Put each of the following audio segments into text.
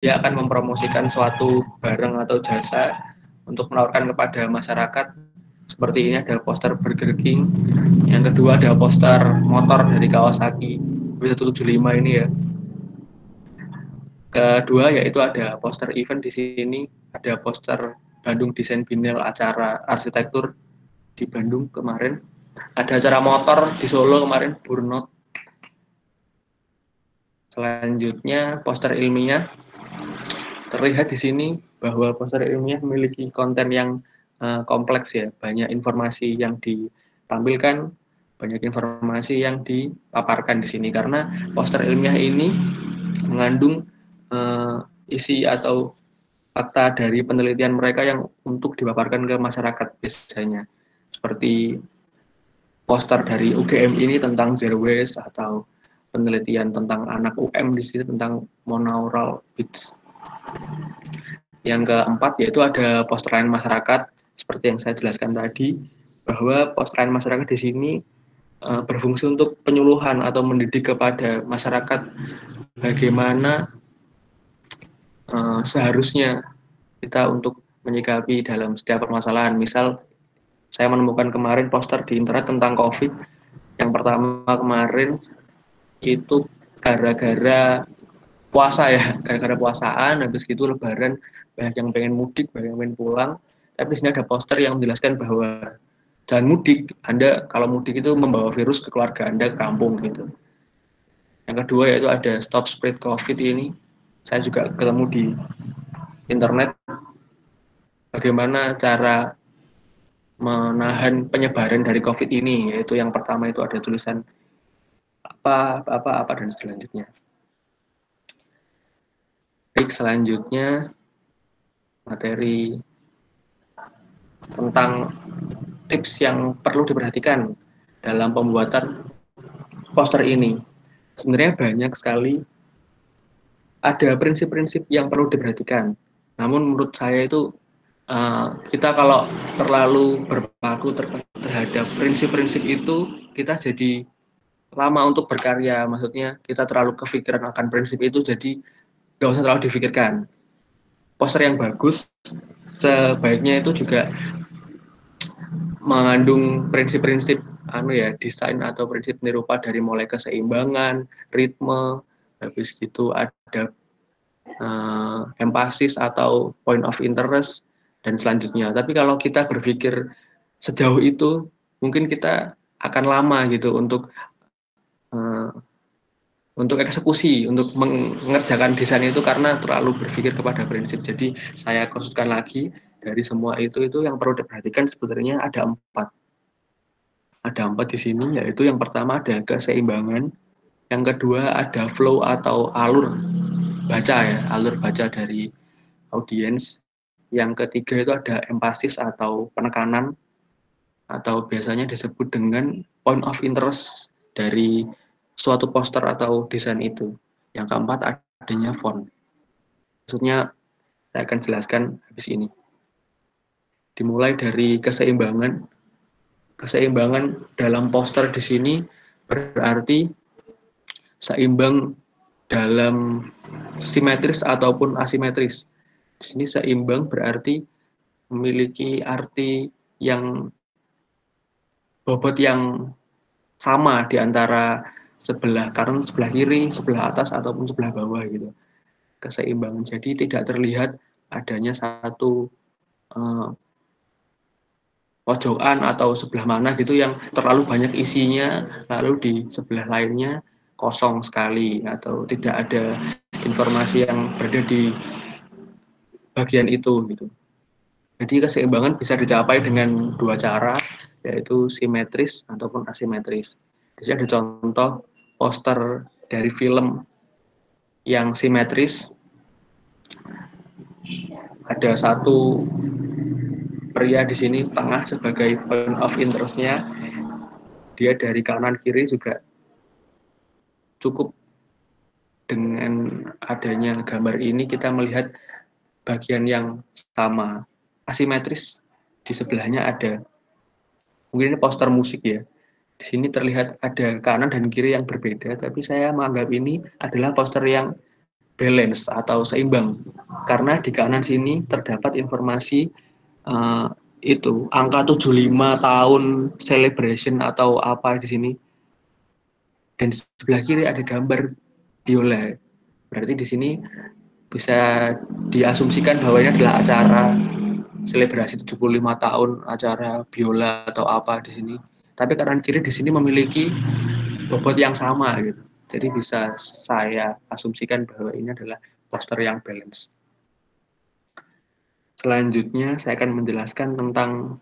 dia akan mempromosikan suatu barang atau jasa untuk menawarkan kepada masyarakat. Seperti ini ada poster Burger King, yang kedua ada poster motor dari Kawasaki W175 ini ya. Kedua yaitu ada poster event di sini, ada poster Bandung Desain Biennale acara arsitektur di Bandung kemarin. Ada acara motor di Solo kemarin, Burnout. Selanjutnya poster ilmiah. Terlihat di sini bahwa poster ilmiah memiliki konten yang kompleks ya, banyak informasi yang ditampilkan, banyak informasi yang dipaparkan di sini karena poster ilmiah ini mengandung isi atau fakta dari penelitian mereka yang untuk dipaparkan ke masyarakat biasanya. Seperti poster dari UGM ini tentang zero waste atau penelitian tentang anak UM di sini tentang monaural beach. Yang keempat yaitu ada poster lain masyarakat seperti yang saya jelaskan tadi bahwa poster lain masyarakat di sini berfungsi untuk penyuluhan atau mendidik kepada masyarakat bagaimana seharusnya kita untuk menyikapi dalam setiap permasalahan. Misal saya menemukan kemarin poster di internet tentang COVID. Yang pertama kemarin itu gara-gara puasa ya, gara-gara puasaan, habis itu lebaran, banyak yang pengen mudik, banyak yang pengen pulang. Tapi di sini ada poster yang menjelaskan bahwa jangan mudik, Anda kalau mudik itu membawa virus ke keluarga Anda ke kampung gitu. Yang kedua yaitu ada stop spread COVID ini. Saya juga ketemu di internet bagaimana cara menahan penyebaran dari COVID ini, yaitu yang pertama itu ada tulisan apa dan selanjutnya. Baik, selanjutnya materi tentang tips yang perlu diperhatikan dalam pembuatan poster ini. Sebenarnya banyak sekali ada prinsip-prinsip yang perlu diperhatikan. Namun menurut saya itu kita kalau terlalu berpaku terhadap prinsip-prinsip itu, kita jadi lama untuk berkarya. Maksudnya kita terlalu kepikiran akan prinsip itu, jadi nggak usah terlalu difikirkan. Poster yang bagus sebaiknya itu juga mengandung prinsip-prinsip desain atau prinsip nirupa dari mulai keseimbangan, ritme, habis itu ada empasis atau point of interest dan selanjutnya. Tapi kalau kita berpikir sejauh itu, mungkin kita akan lama gitu uh, untuk eksekusi, untuk mengerjakan desain itu karena terlalu berpikir kepada prinsip. Jadi saya kursuskan lagi dari semua itu yang perlu diperhatikan sebenarnya ada 4. Ada 4 di sini, yaitu yang pertama ada keseimbangan, yang kedua ada flow atau alur baca ya, alur baca dari audiens. Yang ketiga itu ada empasis atau penekanan, atau biasanya disebut dengan point of interest dari suatu poster atau desain itu. Yang keempat adanya font. Maksudnya saya akan jelaskan habis ini. Dimulai dari keseimbangan. Keseimbangan dalam poster di sini berarti seimbang dalam simetris ataupun asimetris. Di sini seimbang berarti memiliki arti yang bobot yang sama di antara sebelah kanan, sebelah kiri, sebelah atas ataupun sebelah bawah gitu. Keseimbangan. Jadi tidak terlihat adanya satu pojokan atau sebelah mana gitu yang terlalu banyak isinya, lalu di sebelah lainnya kosong sekali atau tidak ada informasi yang berada di bagian itu gitu. Jadi keseimbangan bisa dicapai dengan 2 cara, yaitu simetris ataupun asimetris. Di sini ada contoh poster dari film yang simetris. Ada satu pria di sini tengah sebagai point of interest-nya. Dia dari kanan kiri juga cukup. Dengan adanya gambar ini kita melihat bagian yang sama. Asimetris di sebelahnya ada. Mungkin ini poster musik ya. Di sini terlihat ada kanan dan kiri yang berbeda, tapi saya menganggap ini adalah poster yang balance atau seimbang, karena di kanan sini terdapat informasi itu angka 75 tahun celebration atau apa di sini, dan di sebelah kiri ada gambar biola. Berarti di sini bisa diasumsikan bahwa ini adalah acara selebrasi 75 tahun, acara biola atau apa di sini. Tapi kanan kiri di sini memiliki bobot yang sama gitu. Jadi bisa saya asumsikan bahwa ini adalah poster yang balance. Selanjutnya saya akan menjelaskan tentang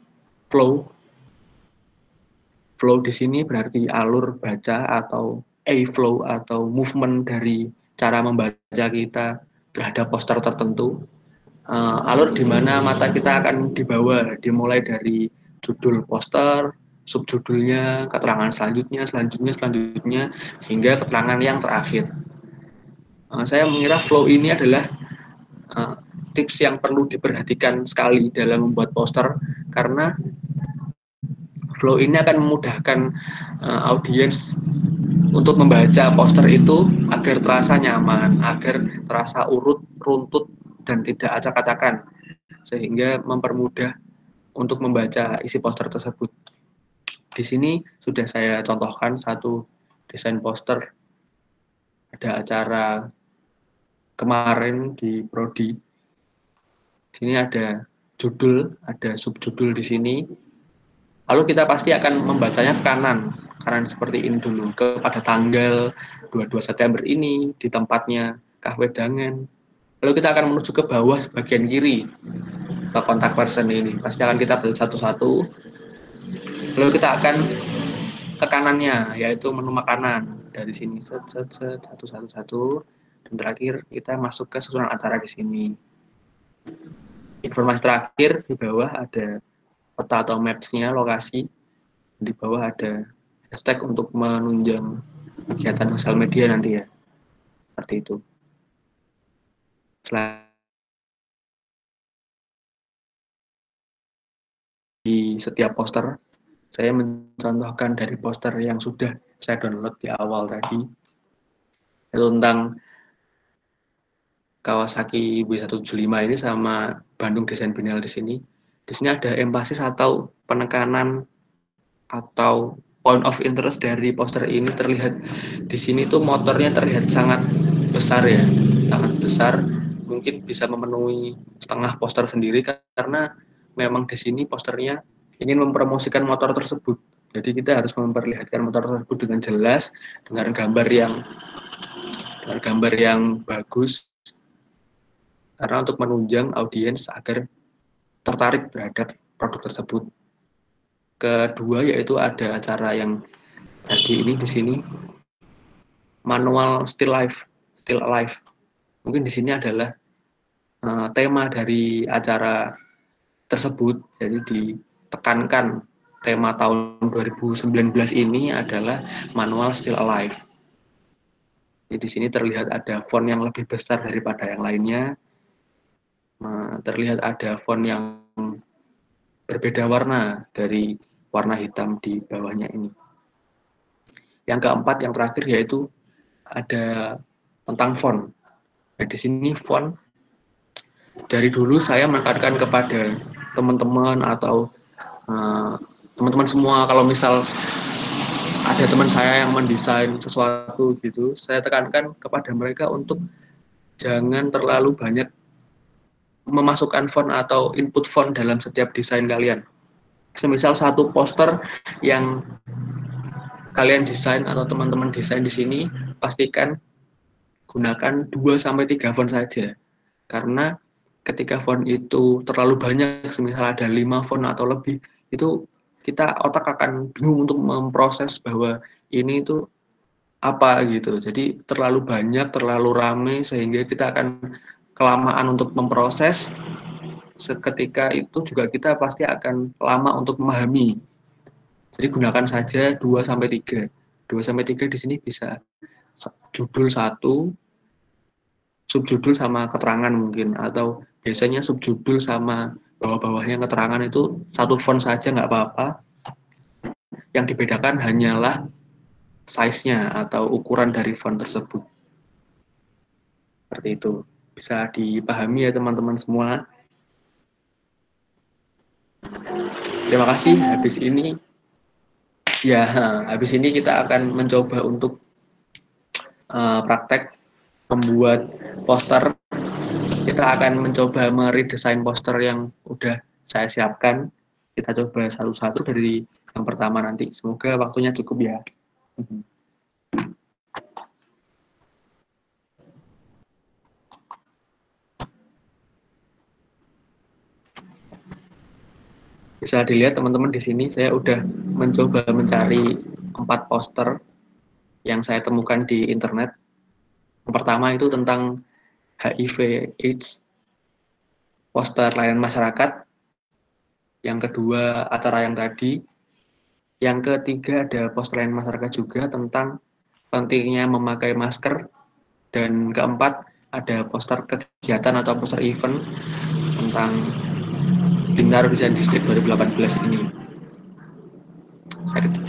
flow. Flow di sini berarti alur baca atau flow atau movement dari cara membaca kita terhadap poster tertentu. Alur di mana mata kita akan dibawa, dimulai dari judul poster, subjudulnya, keterangan selanjutnya, hingga keterangan yang terakhir. Saya mengira flow ini adalah tips yang perlu diperhatikan sekali dalam membuat poster, karena flow ini akan memudahkan audiens untuk membaca poster itu agar terasa nyaman, agar terasa urut, runtut, dan tidak acak-acakan, sehingga mempermudah untuk membaca isi poster tersebut. Di sini sudah saya contohkan satu desain poster, ada acara kemarin di Prodi. Di sini ada judul, ada subjudul di sini. Lalu kita pasti akan membacanya ke kanan seperti ini dulu, kepada tanggal 22 September ini, di tempatnya Cafe Dangan. Lalu kita akan menuju ke bawah bagian kiri, ke kontak person ini. Pasti akan kita baca satu-satu. Lalu kita akan ke kanannya, yaitu menu makanan. Dari sini, satu-satu. Dan terakhir, kita masuk ke susunan acara di sini. Informasi terakhir, di bawah ada peta atau maps-nya, lokasi. Di bawah ada hashtag untuk menunjang kegiatan sosial media nanti ya. Seperti itu. Di setiap poster, saya mencontohkan dari poster yang sudah saya download di awal tadi, itu tentang Kawasaki W175 ini sama Bandung Desain Biennale di sini. Di sini ada emphasis atau penekanan atau point of interest dari poster ini terlihat di sini tuh motornya terlihat sangat besar ya, sangat besar, mungkin bisa memenuhi setengah poster sendiri karena memang di sini posternya ingin mempromosikan motor tersebut. Jadi kita harus memperlihatkan motor tersebut dengan jelas, dengan gambar yang bagus, karena untuk menunjang audiens agar tertarik terhadap produk tersebut. Kedua yaitu ada acara yang tadi ini di sini, manual still alive. Mungkin di sini adalah tema dari acara tersebut. Jadi ditekankan tema tahun 2019 ini adalah manual still alive. Jadi di sini terlihat ada font yang lebih besar daripada yang lainnya. Terlihat ada font yang berbeda warna dari warna hitam di bawahnya ini. Yang keempat, yang terakhir yaitu ada tentang font. Nah, di sini font dari dulu saya menekankan kepada teman-teman atau teman-teman semua, kalau misal ada teman saya yang mendesain sesuatu gitu, saya tekankan kepada mereka untuk jangan terlalu banyak memasukkan font atau input font dalam setiap desain kalian. Semisal satu poster yang kalian desain atau teman-teman desain di sini, pastikan gunakan 2-3 font saja. Karena ketika font itu terlalu banyak, semisal ada 5 font atau lebih, itu kita otak akan bingung untuk memproses bahwa ini itu apa gitu. Jadi terlalu banyak, terlalu ramai, sehingga kita akan kelamaan untuk memproses. Seketika itu juga kita pasti akan lama untuk memahami. Jadi gunakan saja 2-3. 2-3 di sini bisa judul 1, subjudul sama keterangan mungkin, atau biasanya subjudul sama bawah-bawahnya keterangan itu satu font saja nggak apa-apa. Yang dibedakan hanyalah size-nya atau ukuran dari font tersebut. Seperti itu. Bisa dipahami ya teman-teman semua. Terima kasih. Habis ini kita akan mencoba untuk praktek membuat poster. Kita akan mencoba meredesain poster yang udah saya siapkan. Kita coba satu-satu dari yang pertama nanti. Semoga waktunya cukup ya. Bisa dilihat teman-teman di sini saya udah mencoba mencari 4 poster yang saya temukan di internet. Yang pertama itu tentang HIV/AIDS, poster layanan masyarakat. Yang kedua acara yang tadi. Yang ketiga ada poster layanan masyarakat juga tentang pentingnya memakai masker. Dan keempat ada poster kegiatan atau poster event tentang Bintaro Design District 2018 ini.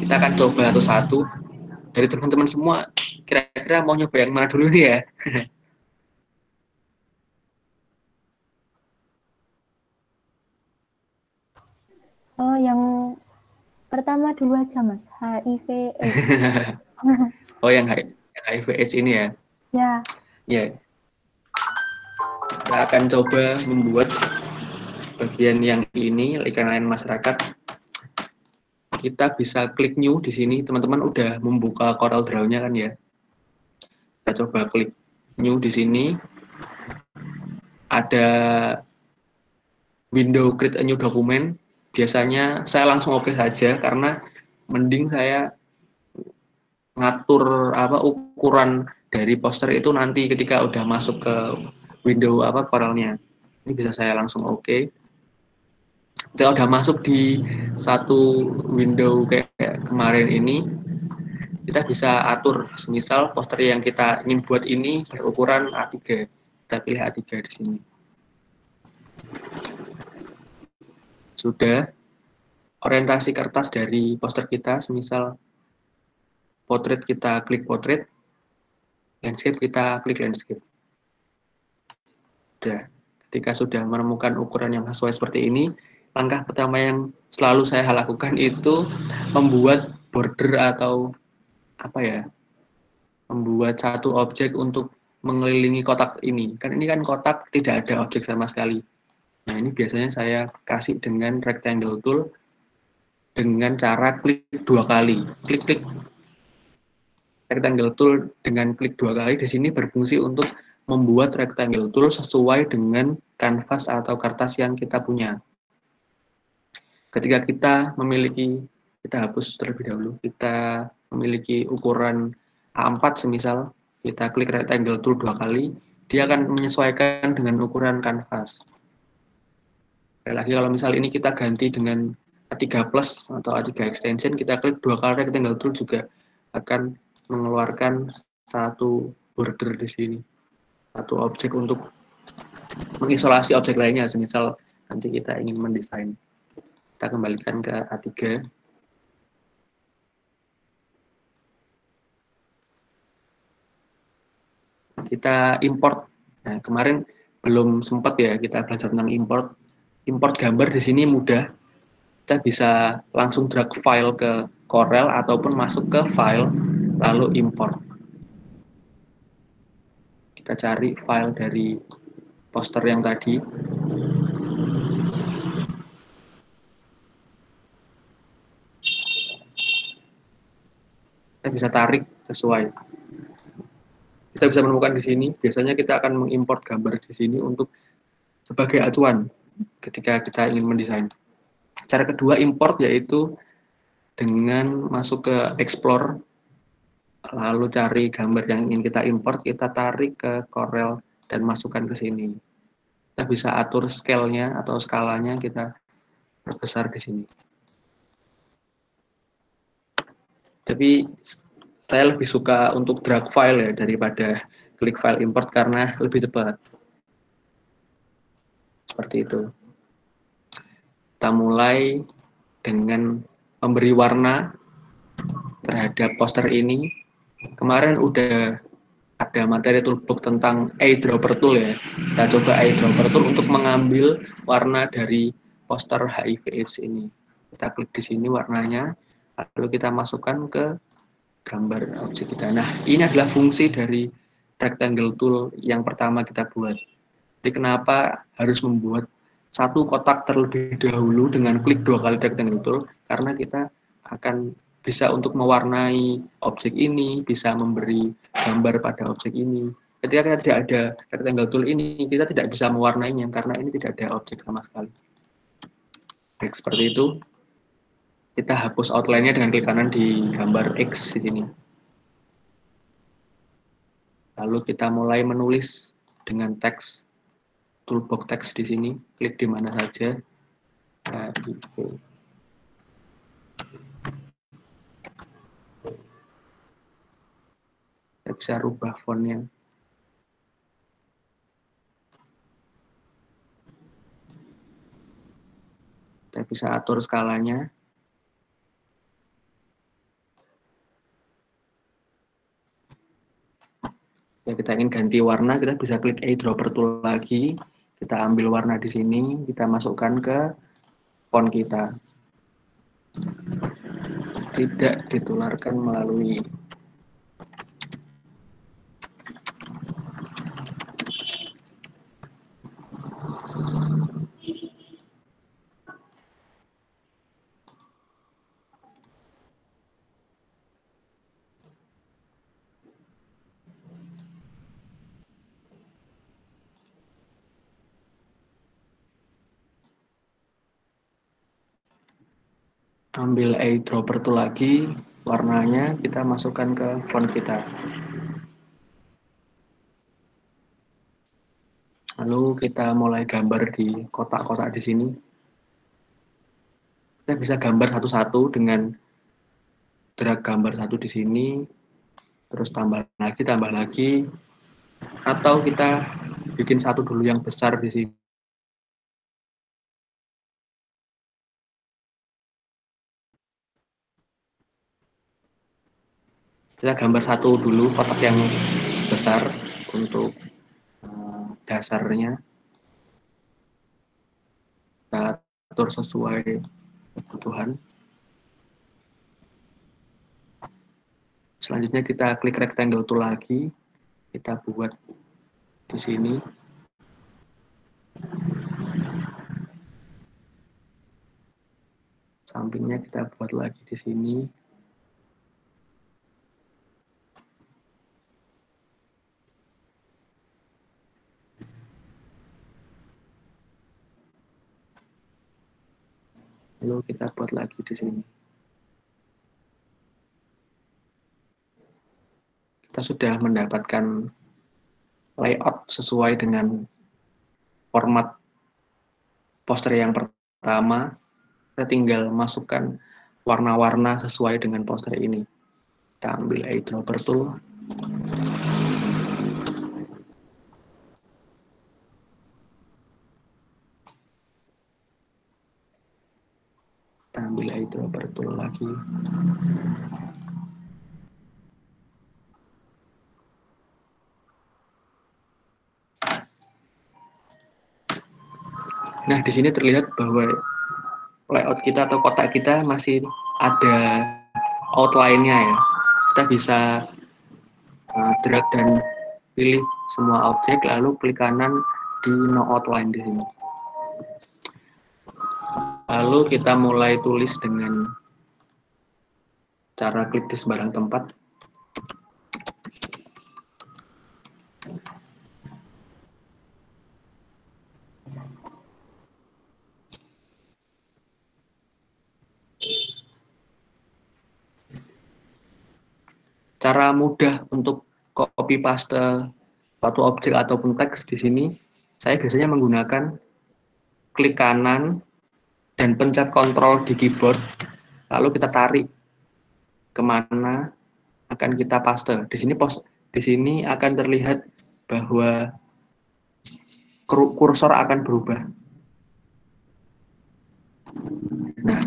Kita akan coba satu-satu. Dari teman-teman semua, kira-kira mau nyoba yang mana dulu nih ya? Oh, yang pertama dulu aja Mas, HIV/AIDS. Oh, yang HIV/AIDS ini ya? Ya. Ya. Kita akan coba membuat bagian yang ini, layanan masyarakat. Kita bisa klik new di sini. Teman-teman udah membuka Corel Draw-nya kan ya? Kita coba klik new di sini. Ada window create a new document. Biasanya saya langsung oke saja karena mending saya ngatur ukuran dari poster itu nanti ketika udah masuk ke window Corelnya. Ini bisa saya langsung oke. Ketika udah masuk di satu window kayak kemarin ini, kita bisa atur semisal poster yang kita ingin buat ini berukuran A3. Kita pilih A3 di sini. Sudah. Orientasi kertas dari poster kita, semisal portrait kita klik portrait, landscape kita klik landscape. Sudah. Ketika sudah menemukan ukuran yang sesuai seperti ini, langkah pertama yang selalu saya lakukan itu membuat border atau membuat satu objek untuk mengelilingi kotak ini. Kan ini kan kotak tidak ada objek sama sekali. Nah, ini biasanya saya kasih dengan rectangle tool dengan cara klik 2 kali. Klik rectangle tool dengan klik 2 kali di sini berfungsi untuk membuat rectangle tool sesuai dengan kanvas atau kertas yang kita punya. Ketika kita hapus terlebih dahulu, kita memiliki ukuran A4 semisal, kita klik rectangle tool 2 kali, dia akan menyesuaikan dengan ukuran kanvas. Sekali lagi kalau misal ini kita ganti dengan A3 plus atau A3 extension, kita klik 2 kali rectangle tool juga akan mengeluarkan satu border di sini, satu objek untuk mengisolasi objek lainnya, semisal nanti kita ingin mendesain. Kita kembalikan ke A3. Kita import. Nah, kemarin belum sempat ya kita belajar tentang import. Import gambar di sini mudah. Kita bisa langsung drag file ke Corel ataupun masuk ke file lalu import. Kita cari file dari poster yang tadi. Kita bisa tarik sesuai. Kita bisa menemukan di sini. Biasanya kita akan mengimport gambar di sini untuk sebagai acuan ketika kita ingin mendesain. Cara kedua import yaitu dengan masuk ke explore, lalu cari gambar yang ingin kita import, kita tarik ke Corel dan masukkan ke sini. Kita bisa atur scale-nya atau skalanya, kita perbesar di sini. Tapi saya lebih suka untuk drag file ya daripada klik file import karena lebih cepat. Seperti itu. Kita mulai dengan memberi warna terhadap poster ini. Kemarin udah ada materi toolbox tentang eyedropper tool ya. Kita coba eyedropper tool untuk mengambil warna dari poster HIV/AIDS ini. Kita klik di sini warnanya, lalu kita masukkan ke gambar objek kita. Nah, ini adalah fungsi dari rectangle tool yang pertama kita buat. Jadi kenapa harus membuat satu kotak terlebih dahulu dengan klik 2 kali rectangle tool? Karena kita akan bisa untuk mewarnai objek ini, bisa memberi gambar pada objek ini. Ketika kita tidak ada rectangle tool ini, kita tidak bisa mewarnainya karena ini tidak ada objek sama sekali. Baik, seperti itu. Kita hapus outline-nya dengan klik kanan di gambar X di sini. Lalu kita mulai menulis dengan teks toolbox teks di sini, klik di mana saja. Nah, gitu. Kita bisa rubah fontnya. Kita bisa atur skalanya. Ya, kita ingin ganti warna, kita bisa klik eyedropper tool lagi. Kita ambil warna di sini, kita masukkan ke font kita. Tidak ditularkan melalui ambil eyedropper tool lagi, warnanya kita masukkan ke font kita. Lalu kita mulai gambar di kotak-kotak di sini. Kita bisa gambar satu-satu dengan drag gambar satu di sini, terus tambah lagi, atau kita bikin satu dulu yang besar di sini. Kita gambar satu dulu kotak yang besar untuk dasarnya. Kita atur sesuai kebutuhan. Selanjutnya kita klik rectangle tool lagi. Kita buat di sini. Sampingnya kita buat lagi di sini. Lalu kita buat lagi di sini. Kita sudah mendapatkan layout sesuai dengan format poster yang pertama. Kita tinggal masukkan warna-warna sesuai dengan poster ini. Kita ambil eyedropper tool. Kita ambil eyedropper tool lagi. Nah, di sini terlihat bahwa layout kita atau kotak kita masih ada outline-nya ya. Kita bisa drag dan pilih semua objek, lalu klik kanan di no outline di sini. Lalu kita mulai tulis dengan cara klik di sembarang tempat. Cara mudah untuk copy paste suatu objek ataupun teks di sini, saya biasanya menggunakan klik kanan dan pencet kontrol di keyboard, lalu kita tarik kemana akan kita paste. Di sini akan terlihat bahwa kursor akan berubah. Nah,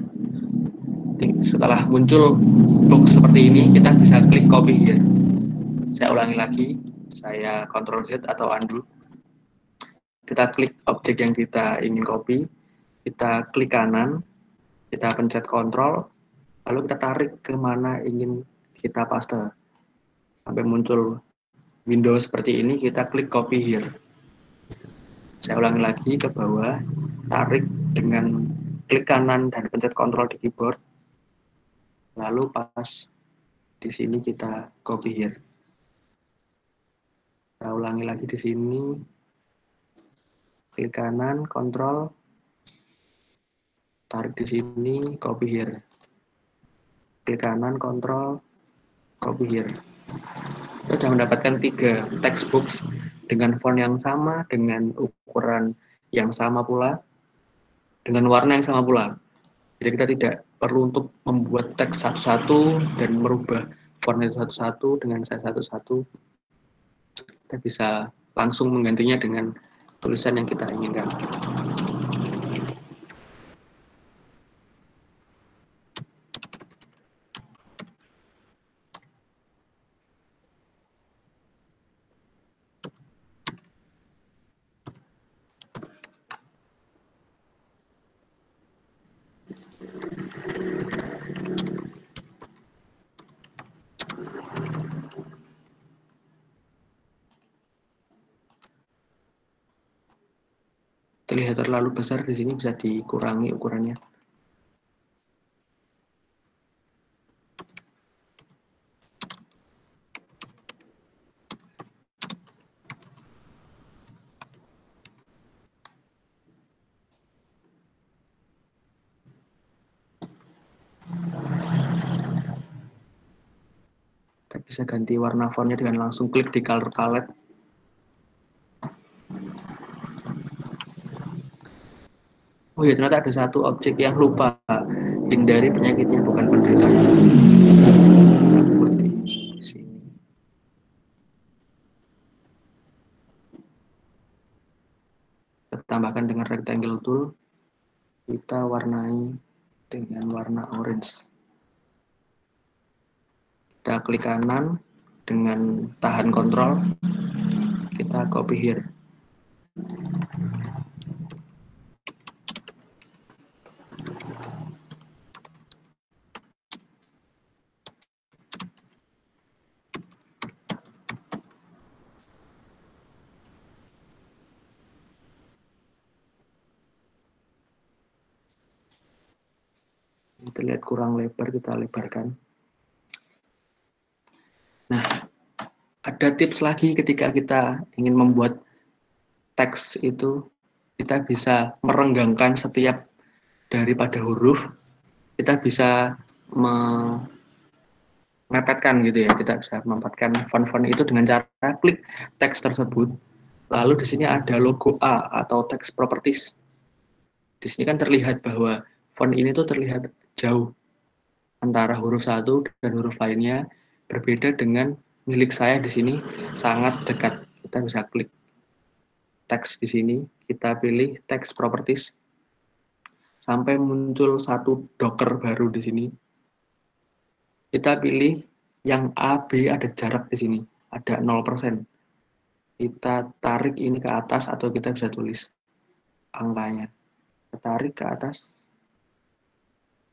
setelah muncul box seperti ini, kita bisa klik copy here. Saya ulangi lagi, Saya Ctrl Z atau undo. Kita klik objek yang kita ingin copy, kita klik kanan, kita pencet Ctrl, lalu kita tarik ke mana ingin kita paste. Sampai muncul window seperti ini, kita klik copy here. Saya ulangi lagi ke bawah, tarik dengan klik kanan dan pencet Ctrl di keyboard. Lalu pas di sini kita copy here. Saya ulangi lagi di sini, klik kanan, Ctrl, tarik di sini, copy here. Klik kanan, Ctrl, copy here. Kita sudah mendapatkan 3 textbooks dengan font yang sama, dengan ukuran yang sama pula, dengan warna yang sama pula. Jadi kita tidak perlu untuk membuat teks satu-satu dan merubah fontnya satu-satu dengan size satu-satu. Kita bisa langsung menggantinya dengan tulisan yang kita inginkan. Terlihat terlalu besar di sini, bisa dikurangi ukurannya. Kita bisa ganti warna fontnya dengan langsung klik di color palette. Oh ya, ternyata ada satu objek yang lupa. Hindari penyakitnya, bukan penderitanya. Seperti sini. Kita tambahkan dengan rectangle tool. Kita warnai dengan warna orange. Kita klik kanan dengan tahan Ctrl. Kita copy here. Terlihat kurang lebar, kita lebarkan. Nah, ada tips lagi ketika kita ingin membuat teks itu, kita bisa merenggangkan setiap daripada huruf. Kita bisa mepetkan gitu ya, kita bisa mempatkan font-font itu dengan cara klik teks tersebut. Lalu di sini ada logo A atau text properties. Di sini kan terlihat bahwa font ini tuh terlihat jauh antara huruf satu dan huruf lainnya, berbeda dengan milik saya di sini sangat dekat. Kita bisa klik teks di sini, kita pilih text properties sampai muncul satu docker baru di sini. Kita pilih yang A, B ada jarak di sini, ada 0%. Kita tarik ini ke atas atau kita bisa tulis angkanya. Kita tarik ke atas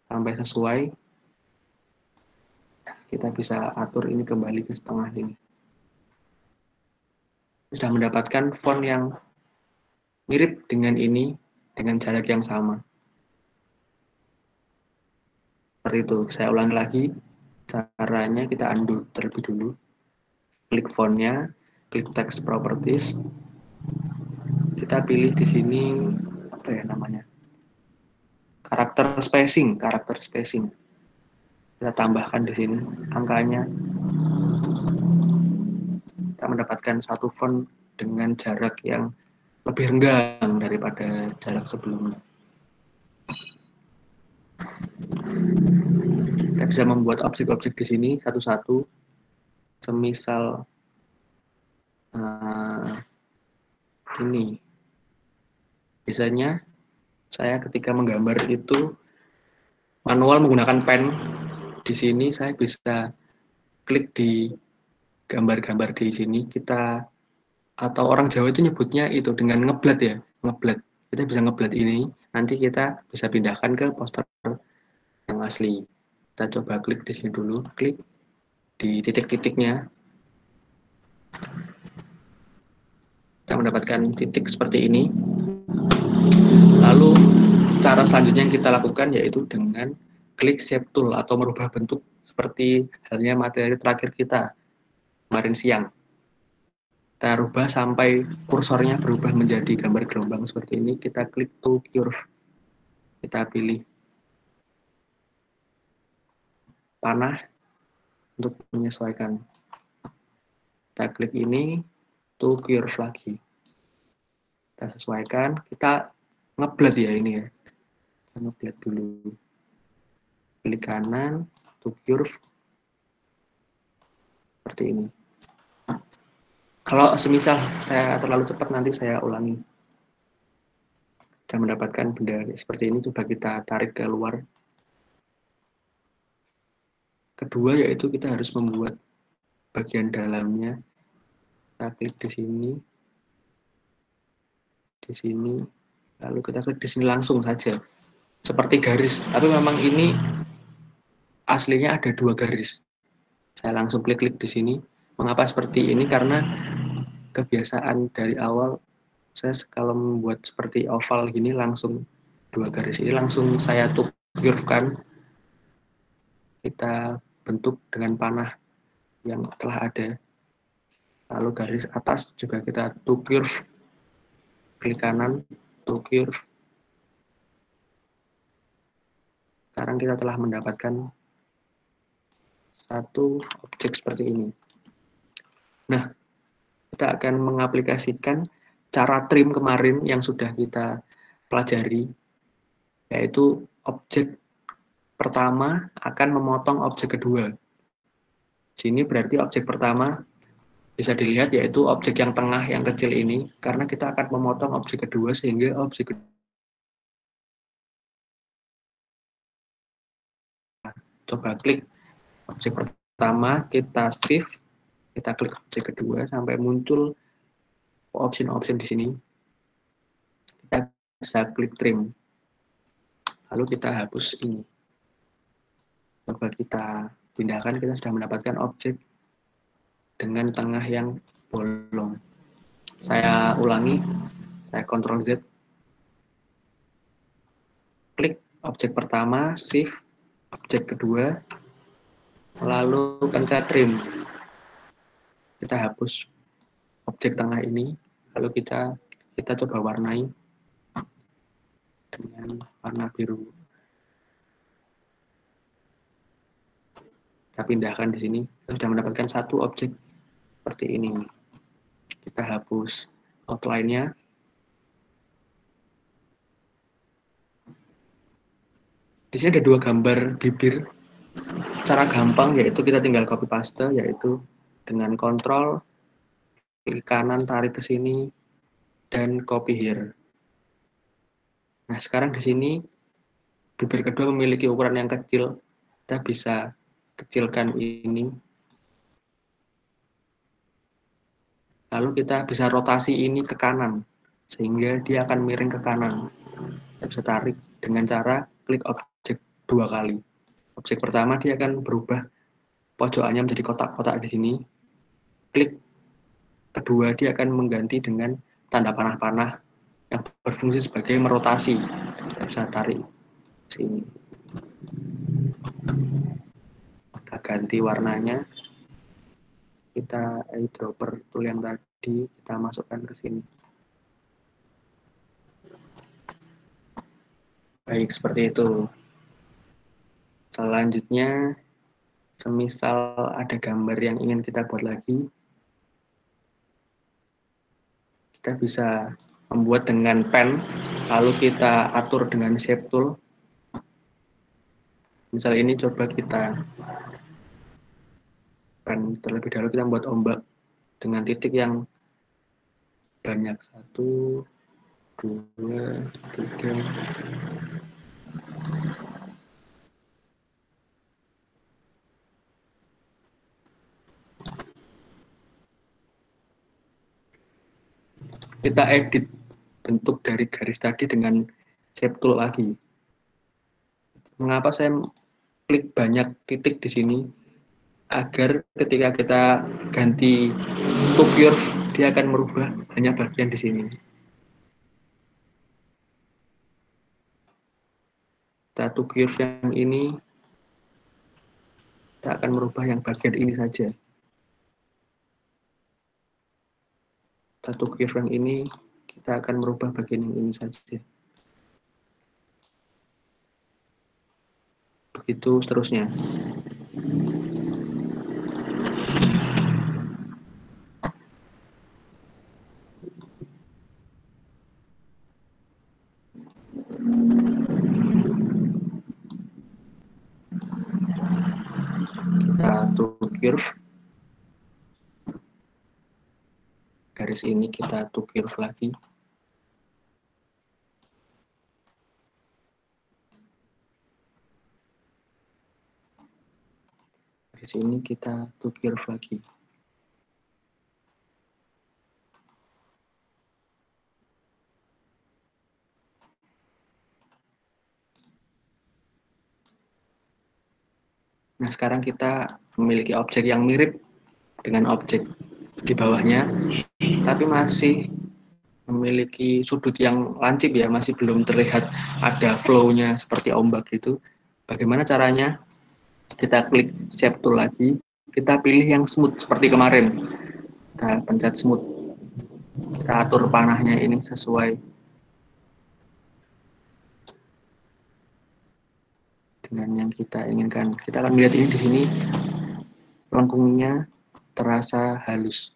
sampai sesuai. Kita bisa atur ini kembali ke setengah ini. Sudah mendapatkan font yang mirip dengan ini dengan jarak yang sama. Seperti itu. Saya ulangi lagi. Caranya kita undo terlebih dulu. Klik fontnya, klik text properties. Kita pilih di sini apa ya namanya? Karakter spacing. Kita tambahkan di sini angkanya. Kita mendapatkan satu font dengan jarak yang lebih renggang daripada jarak sebelumnya. Kita bisa membuat objek-objek di sini satu-satu. Semisal ini. Biasanya saya ketika menggambar itu manual menggunakan pen. Di sini saya bisa klik di gambar-gambar di sini kita, atau orang Jawa itu nyebutnya itu dengan ngeblat ya, ngeblat. Kita bisa ngeblat ini, nanti kita bisa pindahkan ke poster yang asli. Kita coba klik di sini dulu, klik di titik-titiknya. Kita mendapatkan titik seperti ini. Lalu cara selanjutnya yang kita lakukan yaitu dengan klik Shape Tool atau merubah bentuk seperti halnya materi terakhir kita kemarin siang. Kita rubah sampai kursornya berubah menjadi gambar gelombang seperti ini. Kita klik to curve. Kita pilih panah untuk menyesuaikan. Kita klik ini to curve lagi. Kita sesuaikan. Kita ngeblat ya ini ya. Kita ngeblat dulu. Klik kanan to curve seperti ini. Kalau semisal saya terlalu cepat, nanti saya ulangi. Dan mendapatkan benda seperti ini, coba kita tarik ke luar. Kedua yaitu kita harus membuat bagian dalamnya. Kita klik di sini, lalu kita klik di sini langsung saja, seperti garis. Tapi memang ini aslinya ada 2 garis. Saya langsung klik-klik di sini. Mengapa seperti ini? Karena kebiasaan dari awal saya kalau membuat seperti oval gini langsung 2 garis ini langsung saya curve-kan. Kita bentuk dengan panah yang telah ada. Lalu garis atas juga kita to curve. Klik kanan, to curve. Sekarang kita telah mendapatkan satu objek seperti ini. Nah, kita akan mengaplikasikan cara trim kemarin yang sudah kita pelajari, yaitu objek pertama akan memotong objek kedua. Sini berarti objek pertama bisa dilihat yaitu objek yang tengah yang kecil ini, karena kita akan memotong objek kedua sehingga objek kedua. Coba klik objek pertama, kita shift, kita klik objek kedua sampai muncul option-option di sini. Kita bisa klik trim. Lalu kita hapus ini. Coba kita pindahkan, kita sudah mendapatkan objek dengan tengah yang bolong. Saya ulangi, saya Ctrl Z. Klik objek pertama, shift, objek kedua, lalu pencet trim. Kita hapus objek tengah ini, lalu kita coba warnai dengan warna biru. Kita pindahkan di sini, kita sudah mendapatkan satu objek seperti ini. Kita hapus outline-nya. Di sini ada 2 gambar bibir. Cara gampang yaitu kita tinggal copy paste, yaitu dengan kontrol, klik kanan, tarik ke sini, dan copy here. Nah, sekarang di sini bibir kedua memiliki ukuran yang kecil. Kita bisa kecilkan ini. Lalu kita bisa rotasi ini ke kanan, sehingga dia akan miring ke kanan. Kita bisa tarik dengan cara klik objek 2 kali. Objek pertama dia akan berubah pojokannya menjadi kotak-kotak di sini. Klik kedua dia akan mengganti dengan tanda panah-panah yang berfungsi sebagai merotasi. Kita bisa tarik ke sini. Kita ganti warnanya. Kita eyedropper tool yang tadi kita masukkan ke sini. Baik, seperti itu. Selanjutnya, semisal ada gambar yang ingin kita buat lagi, kita bisa membuat dengan pen, lalu kita atur dengan shape tool. Misal ini coba kita pen terlebih dahulu, kita membuat ombak dengan titik yang banyak. 1, 2, 3. kita edit bentuk dari garis tadi dengan shape tool lagi. Mengapa saya klik banyak titik di sini? Agar ketika kita ganti to curve, dia akan merubah banyak bagian di sini. Kita to curve yang ini, kita akan merubah yang bagian ini saja. Kita to curve yang ini, kita akan merubah bagian yang ini saja. Begitu seterusnya. Kita to curve. Garis ini kita to curve lagi. Garis ini kita to curve lagi. Nah, sekarang kita memiliki objek yang mirip dengan objek di bawahnya, tapi masih memiliki sudut yang lancip ya, masih belum terlihat ada flow-nya seperti ombak gitu. Bagaimana caranya? Kita klik shape tool lagi, kita pilih yang smooth seperti kemarin. Kita pencet smooth. Kita atur panahnya ini sesuai dengan yang kita inginkan. Kita akan melihat ini di sini lengkungnya terasa halus.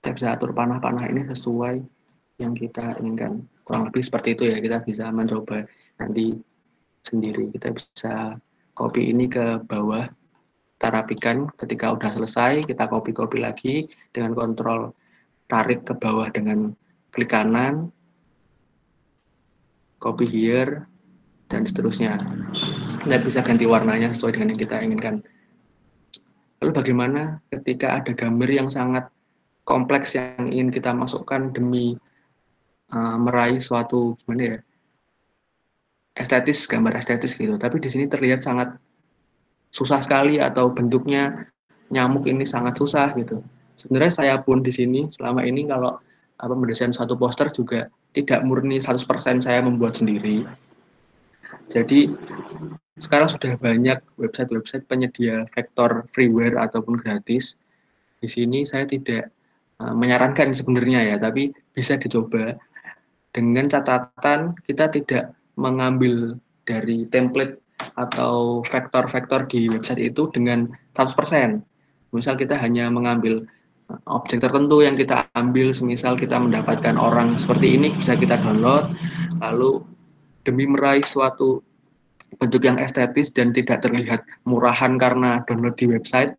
Kita bisa atur panah-panah ini sesuai yang kita inginkan. Kurang lebih seperti itu ya, kita bisa mencoba nanti sendiri. Kita bisa copy ini ke bawah, kita rapikan. Ketika udah selesai, kita copy-copy lagi dengan kontrol tarik ke bawah dengan klik kanan, copy here, dan seterusnya. Kita bisa ganti warnanya sesuai dengan yang kita inginkan. Lalu bagaimana ketika ada gambar yang sangat kompleks yang ingin kita masukkan demi meraih suatu gimana ya, estetis, gambar estetis gitu. Tapi di sini terlihat sangat susah sekali atau bentuknya nyamuk ini sangat susah gitu. Sebenarnya saya pun di sini selama ini kalau mendesain satu poster juga tidak murni 100% saya membuat sendiri. Jadi sekarang sudah banyak website-website penyedia vektor freeware ataupun gratis. Di sini saya tidak menyarankan sebenarnya ya, tapi bisa dicoba dengan catatan kita tidak mengambil dari template atau vektor-vektor di website itu dengan 100%. Misal kita hanya mengambil objek tertentu yang kita ambil, semisal kita mendapatkan orang seperti ini, bisa kita download, lalu demi meraih suatu bentuk yang estetis dan tidak terlihat murahan karena download di website,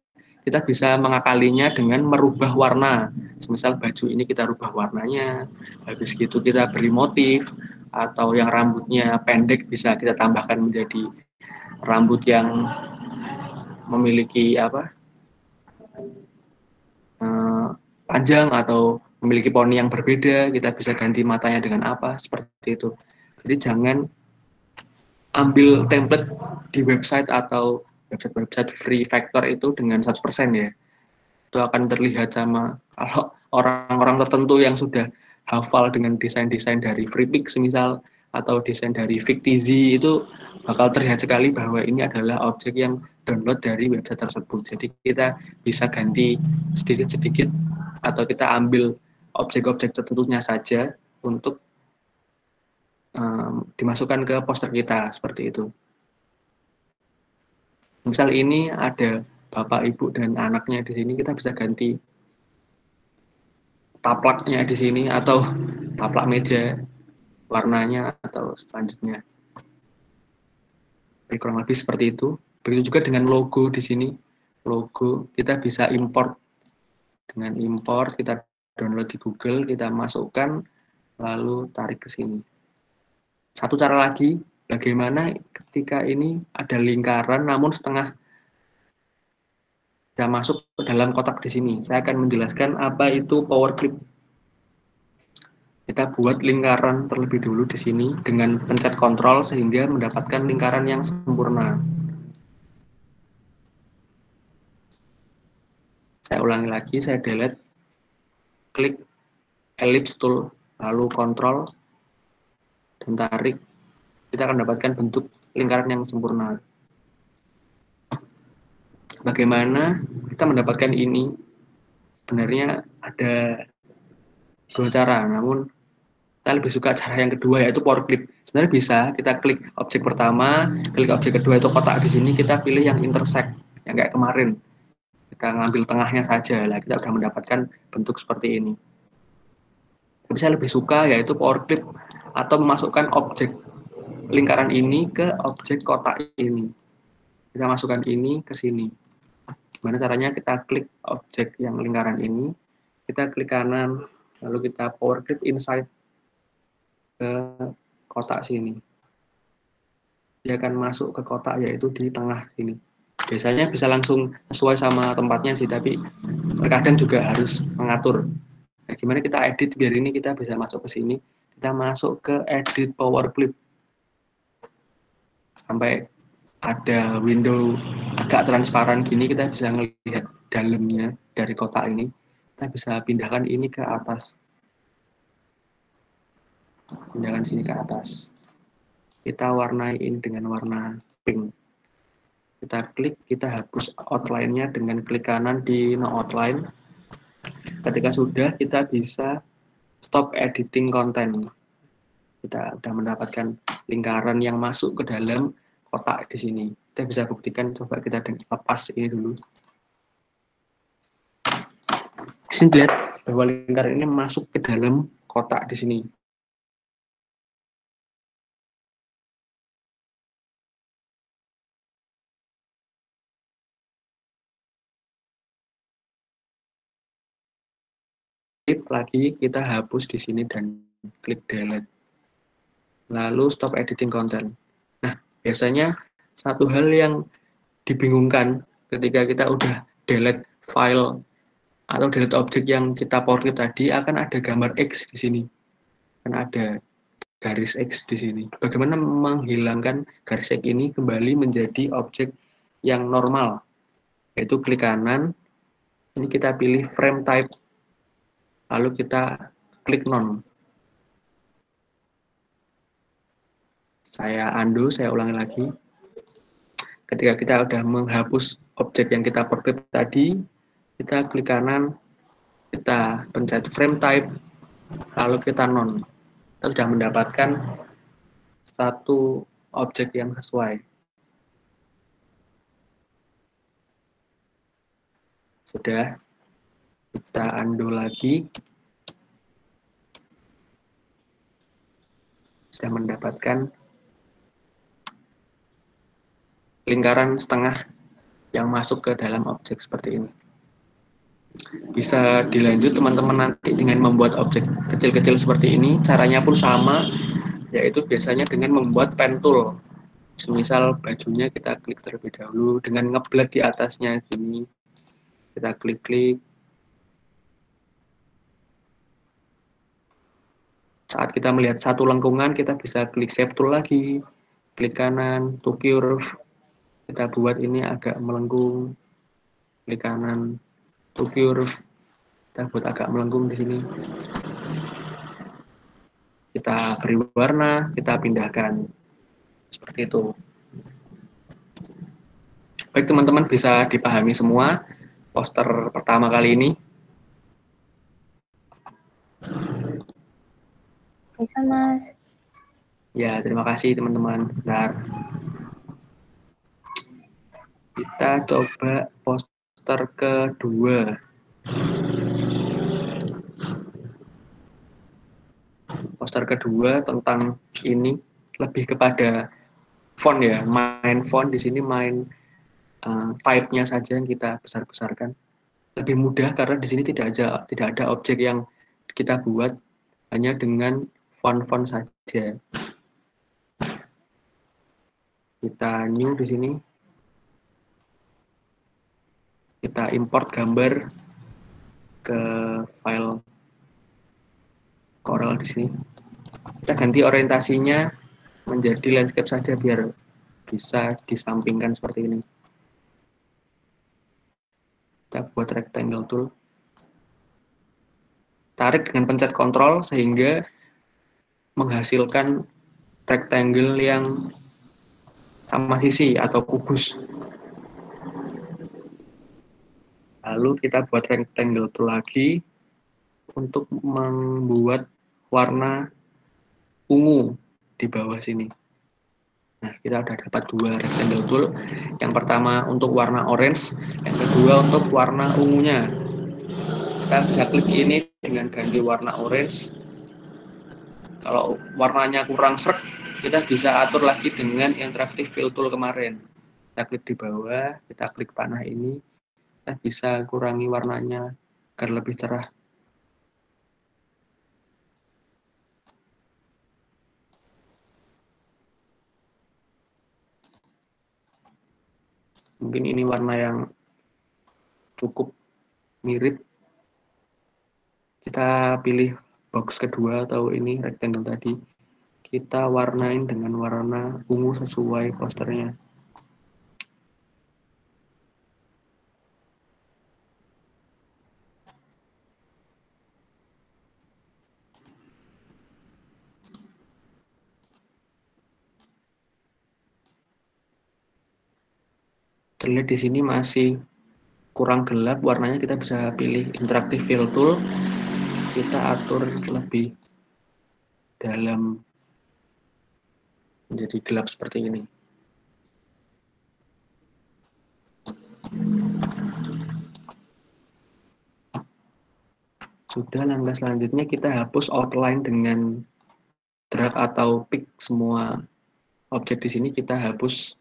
kita bisa mengakalinya dengan merubah warna. Semisal baju ini kita rubah warnanya, habis gitu kita beri motif, atau yang rambutnya pendek bisa kita tambahkan menjadi rambut yang memiliki panjang atau memiliki poni yang berbeda, kita bisa ganti matanya dengan apa, seperti itu. Jadi jangan ambil template di website atau website free vector itu dengan 100% ya. Itu akan terlihat sama kalau orang-orang tertentu yang sudah hafal dengan desain-desain dari FreePix misal atau desain dari Fictizy, itu bakal terlihat sekali bahwa ini adalah objek yang download dari website tersebut. Jadi kita bisa ganti sedikit-sedikit atau kita ambil objek-objek tertentunya saja untuk dimasukkan ke poster kita seperti itu. Misal ini ada bapak, ibu, dan anaknya di sini, kita bisa ganti taplaknya di sini atau taplak meja warnanya atau selanjutnya. Baik, kurang lebih seperti itu. Begitu juga dengan logo di sini. Logo kita bisa import Dengan import, kita download di Google, kita masukkan, lalu tarik ke sini. Satu cara lagi, bagaimana ketika ini ada lingkaran namun setengah bisa masuk ke dalam kotak di sini. Saya akan menjelaskan apa itu power clip. Kita buat lingkaran terlebih dulu di sini dengan pencet kontrol sehingga mendapatkan lingkaran yang sempurna. Saya ulangi lagi, saya delete, klik ellipse tool, lalu kontrol, dan tarik. Kita akan mendapatkan bentuk lingkaran yang sempurna. Bagaimana kita mendapatkan ini? Sebenarnya ada dua cara, namun saya lebih suka cara yang kedua, yaitu power clip. Sebenarnya bisa kita klik objek pertama, klik objek kedua itu kotak di sini, kita pilih yang intersect, yang kayak kemarin. Kita ngambil tengahnya saja, lah kita sudah mendapatkan bentuk seperti ini. Tapi saya lebih suka yaitu power clip atau memasukkan objek lingkaran ini ke objek kotak ini. Kita masukkan ini ke sini. Gimana caranya? Kita klik objek yang lingkaran ini, kita klik kanan, lalu kita power clip inside ke kotak sini. Dia akan masuk ke kotak yaitu di tengah sini. Biasanya bisa langsung sesuai sama tempatnya sih, tapi terkadang juga harus mengatur. Nah, gimana kita edit biar ini kita bisa masuk ke sini? Kita masuk ke edit power clip. Sampai ada window agak transparan gini, kita bisa melihat dalamnya dari kotak ini. Kita bisa pindahkan ini ke atas. Pindahkan sini ke atas. Kita warnai ini dengan warna pink. Kita klik, kita hapus outline-nya dengan klik kanan di no outline. Ketika sudah, kita bisa stop editing content. Kita sudah mendapatkan lingkaran yang masuk ke dalam kotak di sini. Kita bisa buktikan, coba kita lepas ini dulu. Di sini lihat bahwa lingkaran ini masuk ke dalam kotak di sini. Klik lagi, kita hapus di sini dan klik delete. Lalu stop editing content. Nah, biasanya satu hal yang dibingungkan ketika kita udah delete file atau delete objek yang kita power clip tadi, akan ada gambar X di sini. Akan ada garis X di sini. Bagaimana menghilangkan garis X ini kembali menjadi objek yang normal? Yaitu klik kanan, ini kita pilih frame type, lalu kita klik none. Saya undo, saya ulangi lagi. Ketika kita sudah menghapus objek yang kita power clip tadi, kita klik kanan, kita pencet frame type, lalu kita none. Kita sudah mendapatkan satu objek yang sesuai. Sudah, kita undo lagi. Sudah mendapatkan lingkaran setengah yang masuk ke dalam objek seperti ini. Bisa dilanjut teman-teman nanti dengan membuat objek kecil-kecil seperti ini. Caranya pun sama, yaitu biasanya dengan membuat pen tool. Semisal bajunya kita klik terlebih dahulu dengan ngeblet di atasnya gini. Kita klik-klik. Saat kita melihat satu lengkungan, kita bisa klik shape tool lagi. Klik kanan, to curve. Kita buat ini agak melengkung. Klik kanan, to curve. Kita buat agak melengkung di sini. Kita beri warna, kita pindahkan. Seperti itu. Baik teman-teman, bisa dipahami semua poster pertama kali ini? Bisa, Mas. Ya, terima kasih teman-teman. Bentar. Kita coba poster kedua. Poster kedua tentang ini lebih kepada font ya, main font di sini main type-nya saja yang kita besar-besarkan. lebih mudah karena di sini tidak ada objek yang kita buat, hanya dengan font-font saja. Kita new di sini, kita import gambar ke file Corel di sini. Kita ganti orientasinya menjadi landscape saja biar bisa disampingkan seperti ini. Kita buat rectangle tool. Tarik dengan pencet Ctrl sehingga menghasilkan rectangle yang sama sisi atau kubus. Lalu kita buat rectangle tool lagi untuk membuat warna ungu di bawah sini. Nah, kita sudah dapat dua rectangle tool. Yang pertama untuk warna orange, yang kedua untuk warna ungunya. Kita bisa klik ini dengan ganti warna orange. Kalau warnanya kurang sreg, kita bisa atur lagi dengan interactive fill tool kemarin. Kita klik di bawah, kita klik panah ini, kita bisa kurangi warnanya agar lebih cerah. Mungkin ini warna yang cukup mirip. Kita pilih box kedua atau ini rectangle tadi. Kita warnain dengan warna ungu sesuai posternya. Terlihat di sini masih kurang gelap warnanya, kita bisa pilih interactive fill tool, kita atur lebih dalam menjadi gelap seperti ini. Sudah, langkah selanjutnya kita hapus outline dengan drag atau pick semua objek di sini, kita hapus.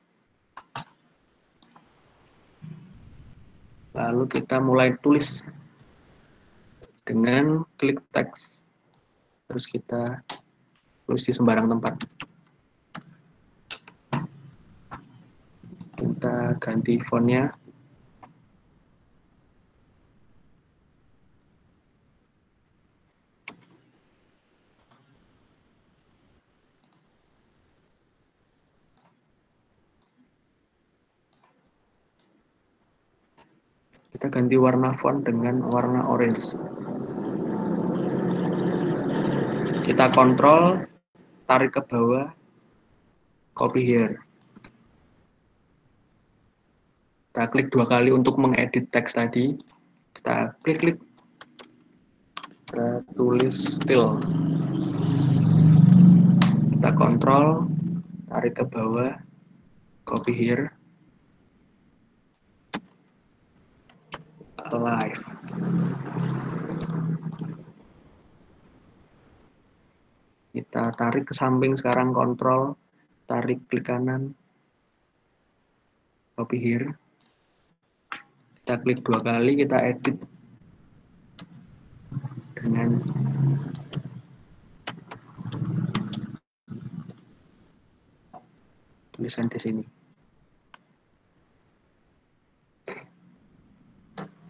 Lalu kita mulai tulis dengan klik teks, terus kita tulis di sembarang tempat. Kita ganti fontnya. Kita ganti warna font dengan warna orange. Kita kontrol, tarik ke bawah, copy here. Kita klik dua kali untuk mengedit teks tadi. Kita klik, kita tulis still. Kita kontrol, tarik ke bawah, copy here, alive. Kita tarik ke samping sekarang, kontrol, tarik klik kanan, copy here. Kita klik dua kali, kita edit dengan tulisan di sini.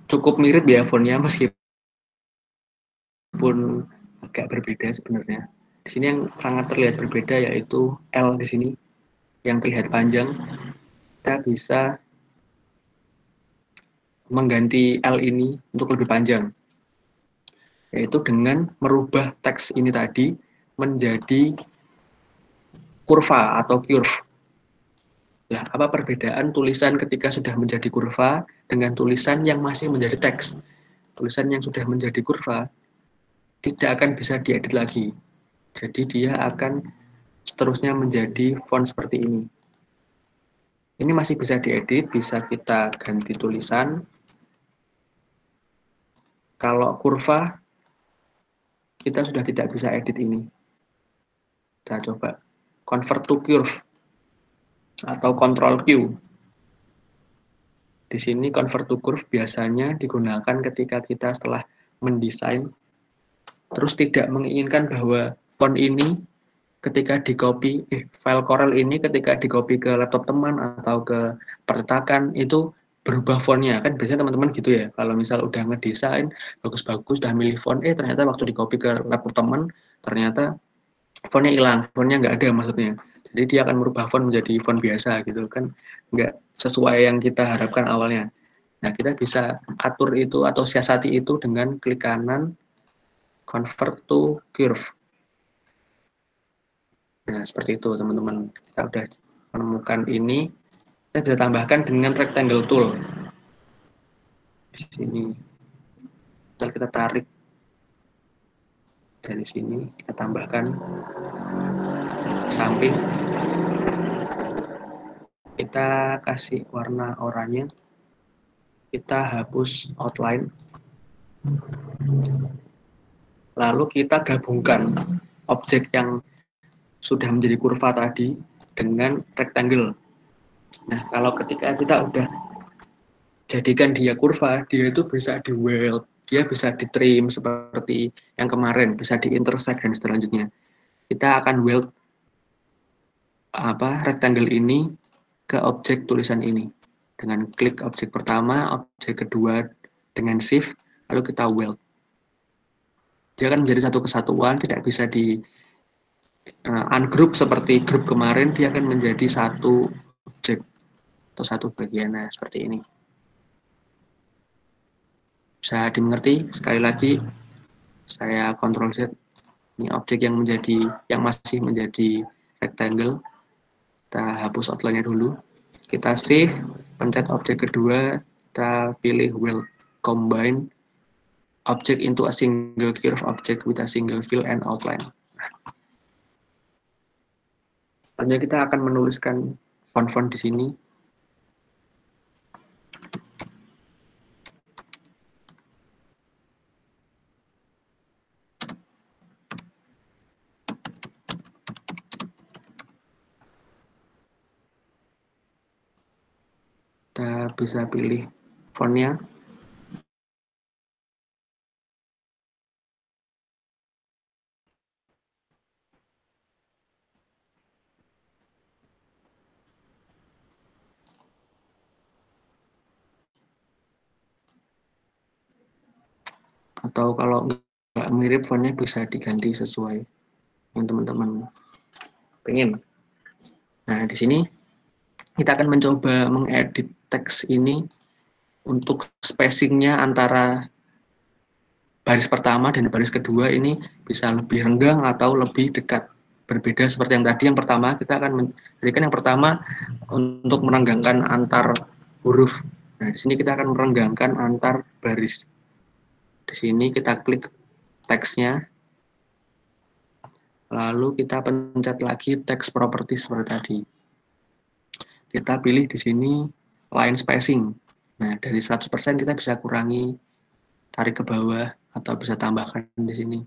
Cukup mirip ya fontnya, meskipun agak berbeda sebenarnya. Di sini yang sangat terlihat berbeda yaitu L di sini yang terlihat panjang. Kita bisa mengganti L ini untuk lebih panjang, yaitu dengan merubah teks ini tadi menjadi kurva atau curve. Nah, apa perbedaan tulisan ketika sudah menjadi kurva dengan tulisan yang masih menjadi teks? Tulisan yang sudah menjadi kurva tidak akan bisa diedit lagi. Jadi dia akan seterusnya menjadi font seperti ini. Ini masih bisa diedit, bisa kita ganti tulisan. Kalau kurva, kita sudah tidak bisa edit ini. Kita coba convert to curve atau Ctrl Q. di sini convert to curve biasanya digunakan ketika kita setelah mendesain terus tidak menginginkan bahwa font ini ketika file Corel ini ketika di copy ke laptop teman atau ke percetakan itu berubah fontnya. Kan biasanya teman-teman gitu ya, kalau misal udah ngedesain bagus-bagus, udah milih font, ternyata waktu di copy ke laptop teman ternyata fontnya hilang, fontnya nggak ada maksudnya. Jadi dia akan merubah font menjadi font biasa gitu kan, nggak sesuai yang kita harapkan awalnya. Nah, kita bisa atur itu atau siasati itu dengan klik kanan convert to curve. Nah, seperti itu teman-teman. Kita udah menemukan ini, kita bisa tambahkan dengan rectangle tool. Di sini, kita tarik dari sini, kita tambahkan samping. Kita kasih warna oranye. Kita hapus outline. Lalu kita gabungkan objek yang sudah menjadi kurva tadi dengan rectangle. Nah, kalau ketika kita udah jadikan dia kurva, dia itu bisa di weld, dia bisa di trim seperti yang kemarin, bisa di intersect dan selanjutnya. Kita akan weld rectangle ini ke objek tulisan ini. Dengan klik objek pertama, objek kedua dengan shift, lalu kita weld. Dia akan menjadi satu kesatuan, tidak bisa di ungroup seperti grup kemarin, dia akan menjadi satu objek atau satu bagian. Nah, seperti ini. Bisa dimengerti? Sekali lagi, saya Ctrl Z. Ini objek yang masih menjadi rectangle. Kita hapus outline-nya dulu. Kita save, pencet objek kedua, kita pilih weld, combine object into a single curve object with a single fill and outline. Selanjutnya kita akan menuliskan font-font di sini. Kita bisa pilih fontnya. Atau kalau nggak mirip fontnya bisa diganti sesuai yang teman-teman pengen. Nah, di sini kita akan mencoba mengedit teks ini untuk spacingnya antara baris pertama dan baris kedua ini bisa lebih renggang atau lebih dekat. Berbeda seperti yang tadi, yang pertama kita akan memberikan yang pertama untuk merenggangkan antar huruf. Nah, di sini kita akan merenggangkan antar baris. Di sini kita klik teksnya, lalu kita pencet lagi text properties seperti tadi. Kita pilih di sini line spacing. Nah, dari 100% kita bisa kurangi, tarik ke bawah, atau bisa tambahkan di sini.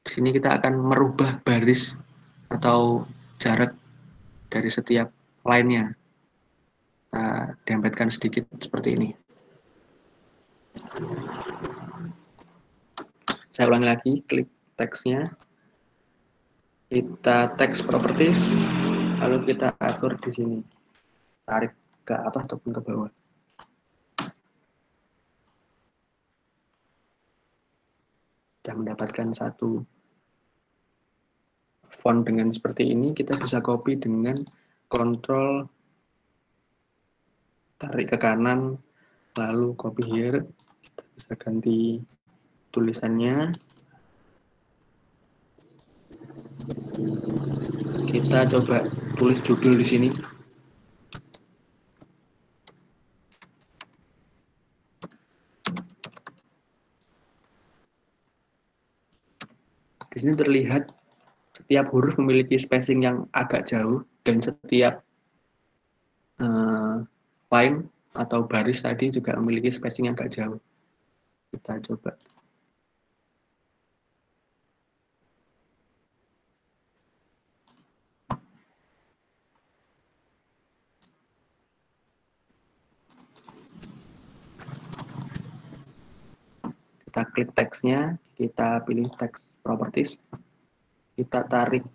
Di sini kita akan merubah baris atau jarak dari setiap line-nya. Kita dempetkan sedikit seperti ini. Saya ulangi lagi, klik teksnya, kita text properties, lalu kita atur di sini, tarik ke atas ataupun ke bawah. Sudah mendapatkan satu font dengan seperti ini, kita bisa copy dengan Ctrl, tarik ke kanan, lalu copy here, kita bisa ganti tulisannya. Kita coba tulis judul di sini. Di sini terlihat setiap huruf memiliki spacing yang agak jauh dan setiap line atau baris tadi juga memiliki spacing yang agak jauh. Kita coba. Kita klik teksnya, kita pilih teks properties, kita tarik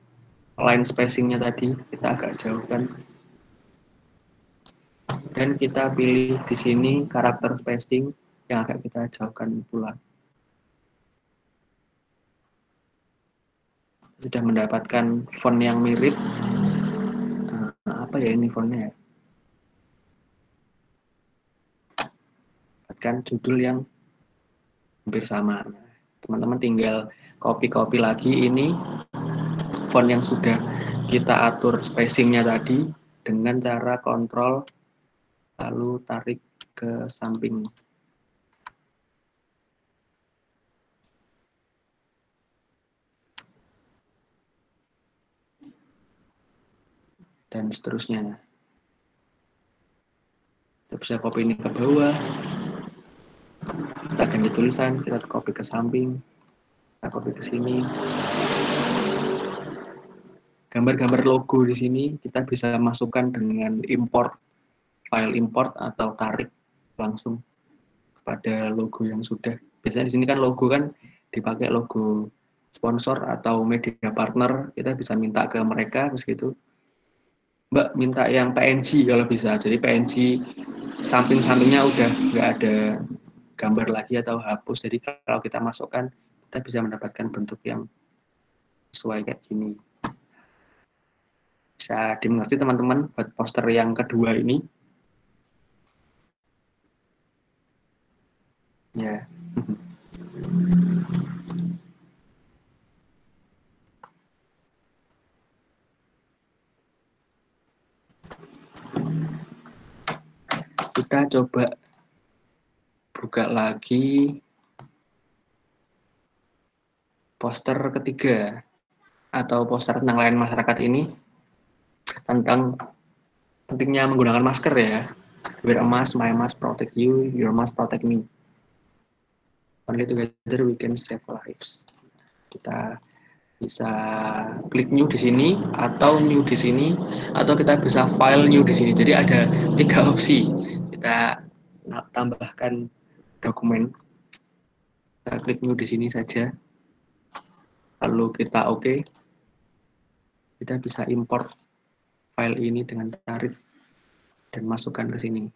line spacingnya tadi, kita agak jauhkan, dan kita pilih di sini karakter spacing yang agak kita jauhkan pula. Sudah mendapatkan font yang mirip. Apa ya ini fontnya ya? Dapatkan judul yang hampir sama. Teman-teman tinggal copy lagi ini font yang sudah kita atur spacingnya tadi dengan cara kontrol lalu tarik ke samping. Dan seterusnya. Kita bisa copy ini ke bawah. Kita ganti tulisan, kita copy ke samping. Kita copy ke sini. Gambar-gambar logo di sini kita bisa masukkan dengan import, file import atau tarik langsung pada logo yang sudah. Biasanya di sini kan logo kan dipakai logo sponsor atau media partner, kita bisa minta ke mereka terus gitu. Mbak minta yang PNG kalau bisa. Jadi PNG samping-sampingnya udah nggak ada gambar lagi atau hapus. Jadi kalau kita masukkan kita bisa mendapatkan bentuk yang sesuai kayak gini. Bisa dimengerti teman-teman buat poster yang kedua ini. Ya. Kita coba buka lagi poster ketiga atau poster tentang layanan masyarakat ini, tentang pentingnya menggunakan masker ya. Wear a mask, my mask protect you, your mask protect me. Only together we can save lives. Kita bisa klik new di sini atau new di sini atau kita bisa file new di sini. Jadi ada 3 opsi. Kita tambahkan dokumen. Kita klik new di sini saja. Lalu kita oke. Kita bisa import file ini dengan tarik dan masukkan ke sini.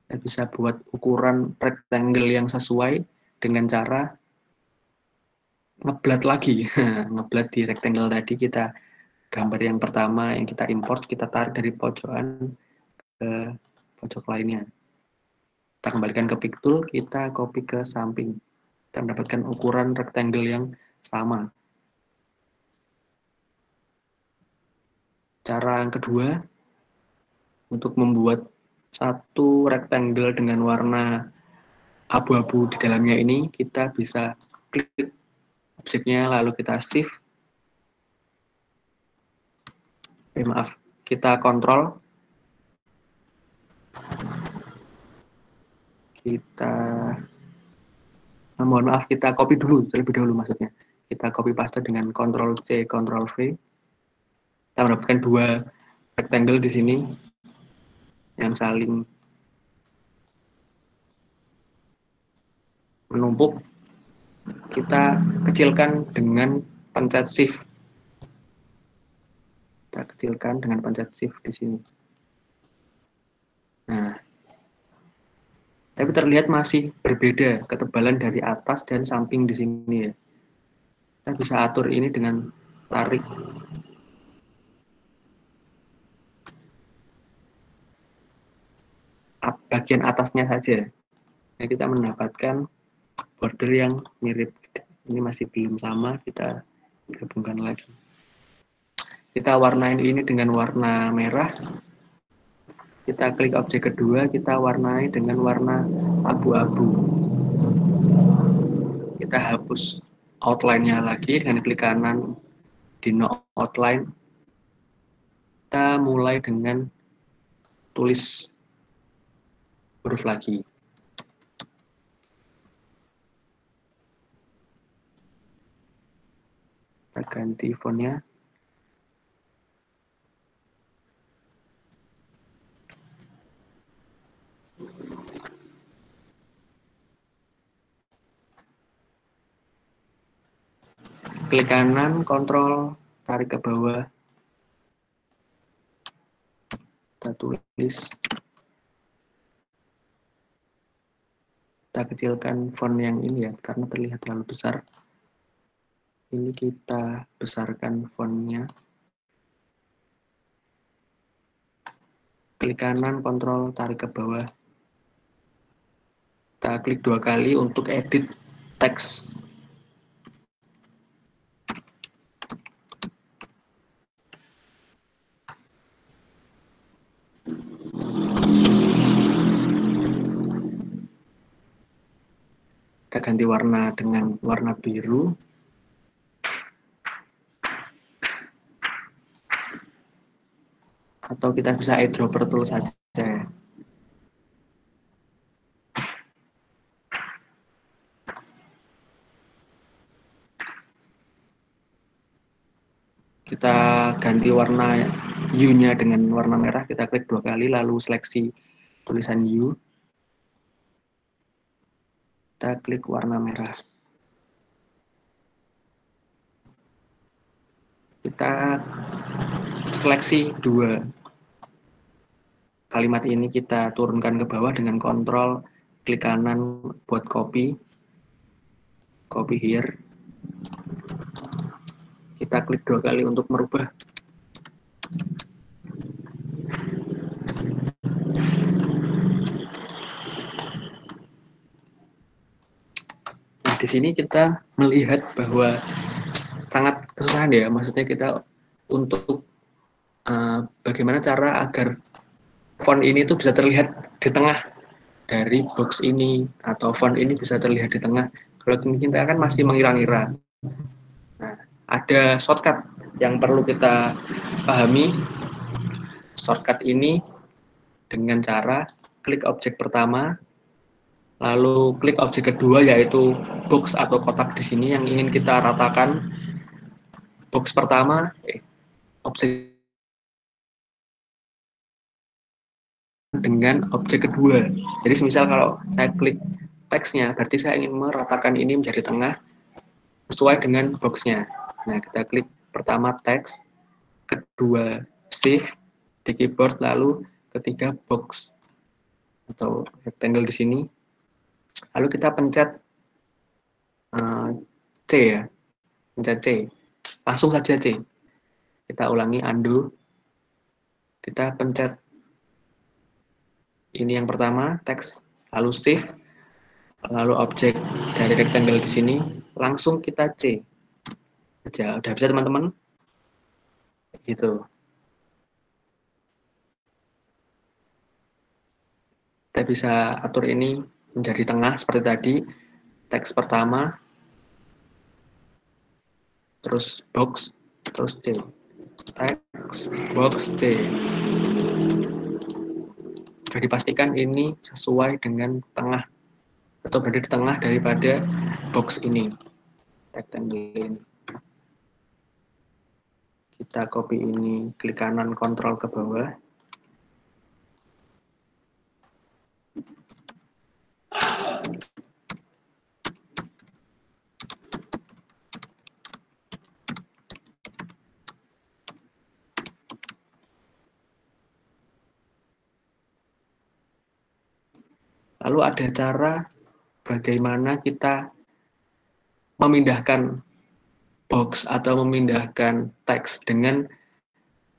Kita bisa buat ukuran rectangle yang sesuai dengan cara ngeblat lagi. Ngeblat di rectangle tadi, kita gambar yang pertama yang kita import, kita tarik dari pojokan ke pojok lainnya. Kita kembalikan ke pick tool, kita copy ke samping. Kita mendapatkan ukuran rectangle yang sama. Cara yang kedua, untuk membuat satu rectangle dengan warna abu-abu di dalamnya ini, kita bisa klik objeknya, lalu kita shift. Kita kontrol. Mohon maaf, kita copy dulu, terlebih dahulu maksudnya. Kita copy paste dengan Ctrl C, Ctrl V. Kita mendapatkan 2 rectangle di sini yang saling menumpuk. Kita kecilkan dengan pencet Shift. Kita kecilkan dengan pencet Shift di sini. Nah, tapi terlihat masih berbeda ketebalan dari atas dan samping di sini ya. Kita bisa atur ini dengan tarik. Bagian atasnya saja. Nah, kita mendapatkan border yang mirip. Ini masih belum sama, kita gabungkan lagi. Kita warnain ini dengan warna merah. Kita klik objek kedua, kita warnai dengan warna abu-abu. Kita hapus outline-nya lagi dengan klik kanan di no outline. Kita mulai dengan tulis huruf lagi. Kita ganti fontnya. klik kanan, kontrol, tarik ke bawah, kita tulis, kita kecilkan font yang ini ya, karena terlihat terlalu besar. Ini kita besarkan fontnya. Klik kanan, kontrol, tarik ke bawah. Kita klik 2 kali untuk edit teks. Kita ganti warna dengan warna biru. Atau kita bisa eyedropper tool saja. Kita ganti warna U-nya dengan warna merah, kita klik 2 kali, lalu seleksi tulisan U. Kita klik warna merah. Kita seleksi 2 kalimat ini, kita turunkan ke bawah dengan kontrol, klik kanan buat copy here. Kita klik 2 kali untuk merubah. Nah, di sini kita melihat bahwa sangat kesusahan ya, maksudnya kita untuk bagaimana cara agar font ini tuh bisa terlihat di tengah dari box ini, atau font ini bisa terlihat di tengah. Kalau kita kan masih mengira-ngira. Nah, ada shortcut yang perlu kita pahami. Shortcut ini dengan cara klik objek pertama, lalu klik objek kedua yaitu box atau kotak di sini yang ingin kita ratakan. Box pertama, objek dengan objek kedua. Jadi semisal kalau saya klik teksnya, berarti saya ingin meratakan ini menjadi tengah sesuai dengan boxnya. Nah, kita klik pertama teks, kedua shift di keyboard, lalu ketiga box atau rectangle di sini. Lalu kita pencet C ya, pencet C. Langsung saja C. Kita ulangi, undo. Kita pencet ini yang pertama, teks, lalu shift, lalu objek dari rectangle di sini, langsung kita C. Aja, udah bisa teman-teman? Gitu. Kita bisa atur ini menjadi tengah seperti tadi. Teks pertama, terus box, terus C. Teks, box, C. Jadi pastikan ini sesuai dengan tengah atau berada di tengah daripada box ini, rectangle ini. Kita copy ini, klik kanan, kontrol ke bawah. Lalu ada cara bagaimana kita memindahkan box atau memindahkan teks dengan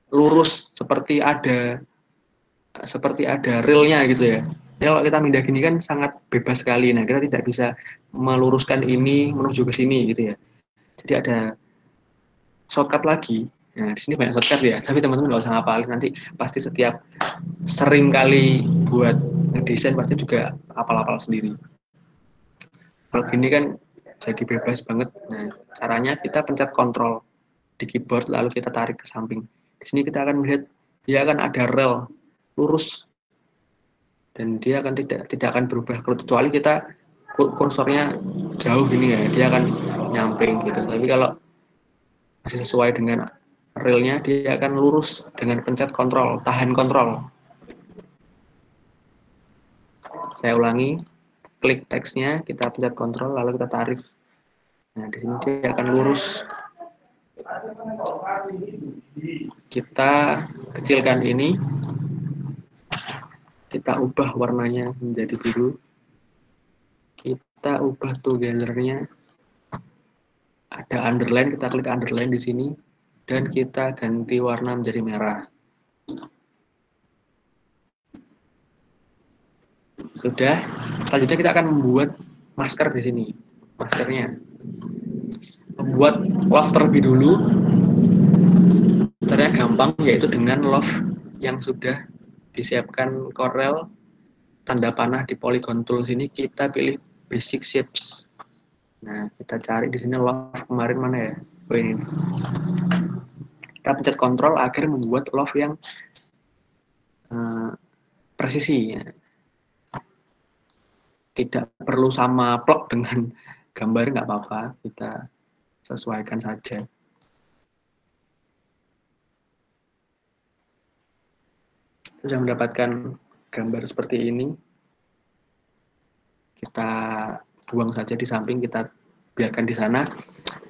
lurus seperti ada realnya gitu ya. Jadi kalau kita pindah gini kan sangat bebas sekali. Nah, kita tidak bisa meluruskan ini menuju ke sini gitu ya. Jadi ada shortcut lagi. Nah, di sini banyak shortcut ya, tapi teman-teman nggak usah ngapalin, nanti pasti setiap sering kali buat ngedesain pasti juga apal-apal sendiri. Kalau gini kan jadi bebas banget. Nah, caranya kita pencet kontrol di keyboard lalu kita tarik ke samping. Di sini kita akan melihat dia akan ada rel lurus dan dia akan tidak akan berubah kecuali kita kursornya jauh gini ya, dia akan nyamping gitu. Tapi kalau masih sesuai dengan realnya, dia akan lurus dengan pencet kontrol, tahan kontrol. Saya ulangi, klik teksnya, kita pencet kontrol, lalu kita tarik. Nah, di sini dia akan lurus Kita kecilkan ini, kita ubah warnanya menjadi biru, kita ubah together-nya, ada underline, kita klik underline di sini, dan kita ganti warna menjadi merah. Sudah, selanjutnya kita akan membuat masker di sini, maskernya. Membuat love terlebih dulu, caranya gampang, yaitu dengan love yang sudah disiapkan Corel, tanda panah di polygon tool sini, kita pilih basic shapes. Nah, kita cari di sini love kemarin mana ya? Oh, ini. Kita pencet Ctrl agar membuat love yang presisi. Ya. Tidak perlu sama plok dengan gambar, nggak apa-apa, kita sesuaikan saja. Sudah mendapatkan gambar seperti ini, kita buang saja di samping, kita biarkan di sana.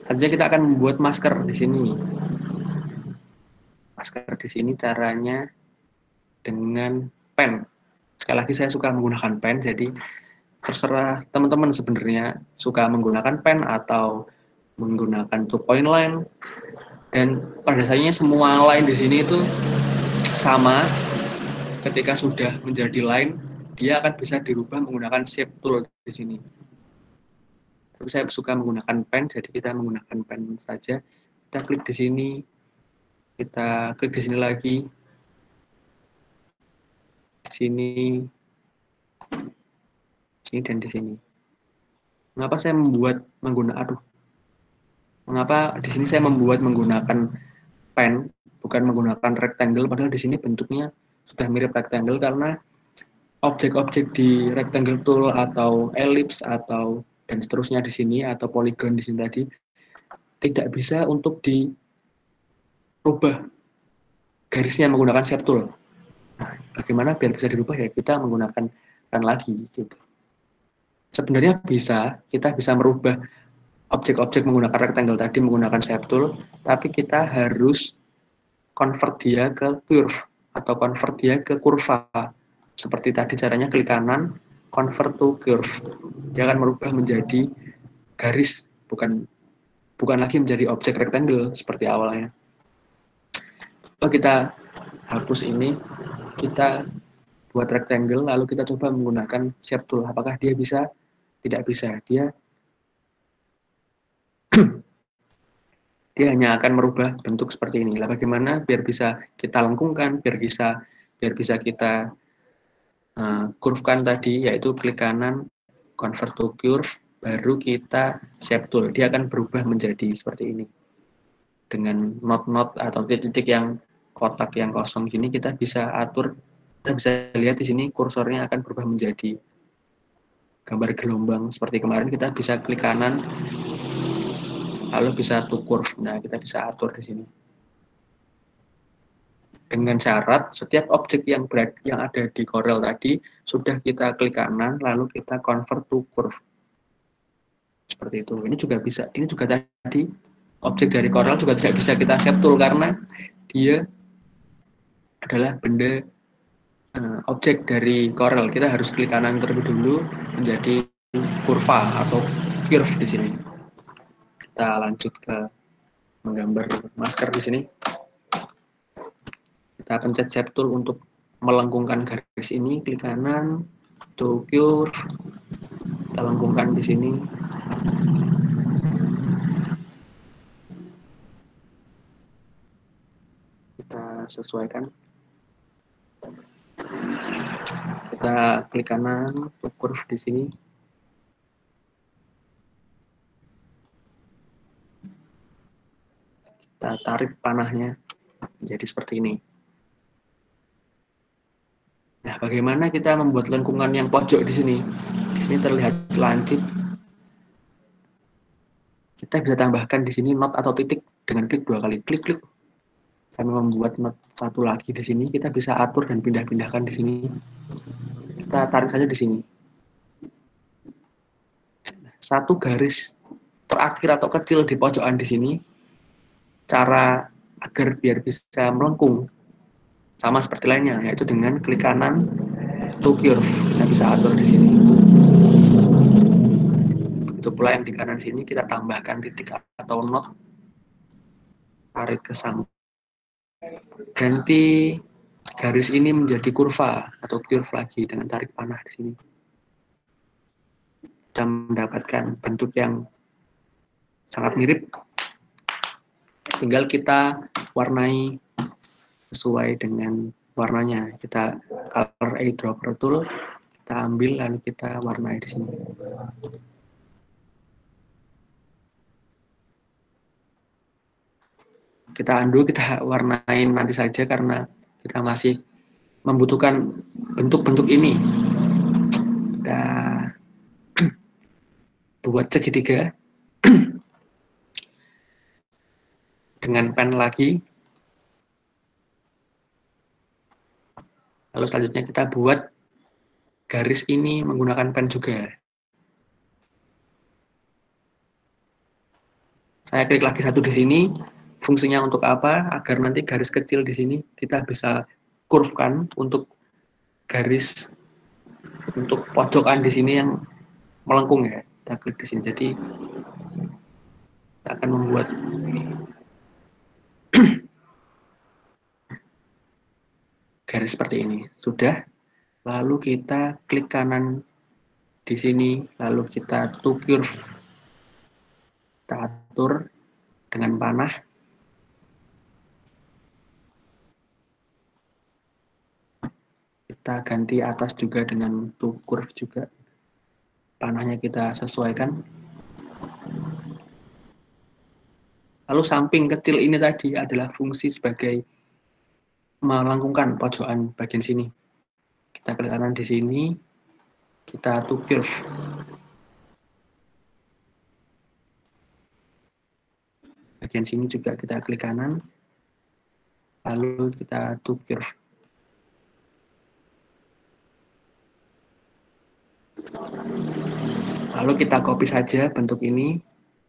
Selanjutnya kita akan membuat masker di sini. Masker di sini caranya dengan pen. Sekali lagi saya suka menggunakan pen, jadi terserah teman-teman sebenarnya suka menggunakan pen atau menggunakan 2-point line. Dan pada dasarnya semua line di sini itu sama. Ketika sudah menjadi line, dia akan bisa dirubah menggunakan shape tool di sini. Tapi saya suka menggunakan pen, jadi kita menggunakan pen saja. Kita klik di sini, kita klik di sini lagi, di sini, dan di sini. Mengapa saya mengapa di sini saya membuat menggunakan pen, bukan menggunakan rectangle, padahal di sini bentuknya sudah mirip rectangle, karena objek-objek di rectangle tool atau ellipse atau dan seterusnya di sini atau polygon di sini tadi tidak bisa untuk dirubah garisnya menggunakan shape tool. Nah, bagaimana biar bisa dirubah ya kita menggunakan pen lagi gitu. Sebenarnya kita bisa merubah objek-objek menggunakan rectangle tadi menggunakan shape tool, tapi kita harus convert dia ke curve atau convert dia ke kurva. Seperti tadi caranya klik kanan, convert to curve. Dia akan merubah menjadi garis, bukan lagi menjadi objek rectangle seperti awalnya. Kalau kita hapus ini, kita buat rectangle, lalu kita coba menggunakan shape tool. Apakah dia bisa? Tidak bisa. Dia hanya akan merubah bentuk seperti ini. Lah bagaimana biar bisa kita lengkungkan, biar bisa kita curve-kan tadi, yaitu klik kanan, convert to curve, baru kita shape tool. Dia akan berubah menjadi seperti ini. Dengan not atau titik-titik yang kotak yang kosong gini, kita bisa atur, kita bisa lihat di sini kursornya akan berubah menjadi gambar gelombang. Seperti kemarin kita bisa klik kanan, lalu bisa to curve. Nah, kita bisa atur di sini. Dengan syarat setiap objek yang ada di Corel tadi sudah kita klik kanan, lalu kita convert to curve. Seperti itu. Ini juga bisa. Ini juga tadi objek dari Corel juga tidak bisa kita shape tool karena dia adalah benda objek dari Corel. Kita harus klik kanan terlebih dulu menjadi kurva atau curve di sini. Kita lanjut ke menggambar masker di sini. Kita pencet shape tool untuk melengkungkan garis ini, klik kanan, to curve, kita lengkungkan di sini. Kita sesuaikan. Kita klik kanan, to curve di sini. Kita tarik panahnya menjadi seperti ini. Nah, bagaimana kita membuat lengkungan yang pojok di sini? Di sini terlihat lancip. Kita bisa tambahkan di sini not atau titik dengan klik 2 kali. Klik. Kami membuat not satu lagi di sini. Kita bisa atur dan pindah-pindahkan di sini. Kita tarik saja di sini. Satu garis terakhir atau kecil di pojokan di sini cara agar biar bisa melengkung sama seperti lainnya, yaitu dengan klik kanan to curve. Kita bisa atur di sini. Begitu pula yang di kanan sini kita tambahkan titik atau not, tarik ke samping. Ganti garis ini menjadi kurva atau curve lagi dengan tarik panah di sini. Kita mendapatkan bentuk yang sangat mirip. Tinggal kita warnai sesuai dengan warnanya. Kita color eyedropper tool, kita ambil lalu kita warnai di sini. Kita undo, kita warnain nanti saja karena kita masih membutuhkan bentuk-bentuk ini. Kita buat segitiga dengan pen lagi. Lalu selanjutnya kita buat garis ini menggunakan pen juga. Saya klik lagi satu di sini. Fungsinya untuk apa? Agar nanti garis kecil di sini kita bisa curve-kan untuk garis untuk pojokan di sini yang melengkung ya. Kita klik di sini. Jadi kita akan membuat garis seperti ini. Sudah. Lalu kita klik kanan di sini, lalu kita to curve. Kita atur dengan panah. Kita ganti atas juga dengan to curve juga. Panahnya kita sesuaikan. Lalu samping kecil ini tadi adalah fungsi sebagai melengkungkan pojokan bagian sini. Kita klik kanan di sini, kita to curve. Bagian sini juga kita klik kanan, lalu kita to curve. Lalu kita copy saja bentuk ini,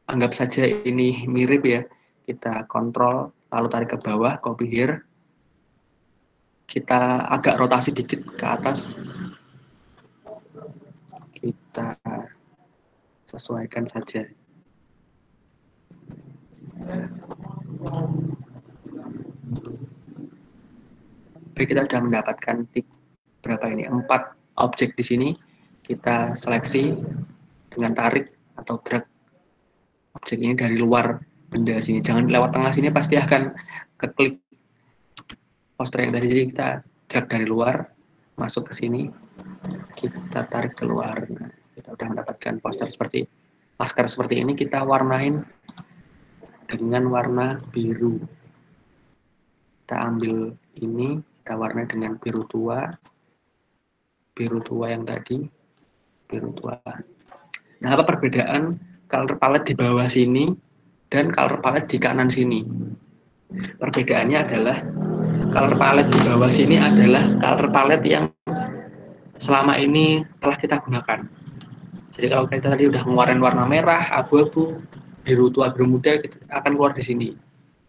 anggap saja ini mirip ya. Kita kontrol, lalu tarik ke bawah, copy here. Kita agak rotasi dikit ke atas. Kita sesuaikan saja. Baik, kita sudah mendapatkan berapa ini? 4 objek di sini. Kita seleksi dengan tarik atau drag objek ini dari luar benda sini. Jangan lewat tengah sini, pasti akan keklik poster yang tadi. Jadi kita drag dari luar, masuk ke sini, kita tarik keluar. Nah, kita sudah mendapatkan poster seperti masker seperti ini. Kita warnain dengan warna biru. Kita ambil ini, kita warnai dengan biru tua yang tadi, biru tua. Nah, apa perbedaan color palette di bawah sini dan color palette di kanan sini? Perbedaannya adalah color palette di bawah sini adalah color palette yang selama ini telah kita gunakan. Jadi kalau kita tadi udah ngeluarin warna merah, abu-abu, biru tua, biru muda, kita akan keluar di sini.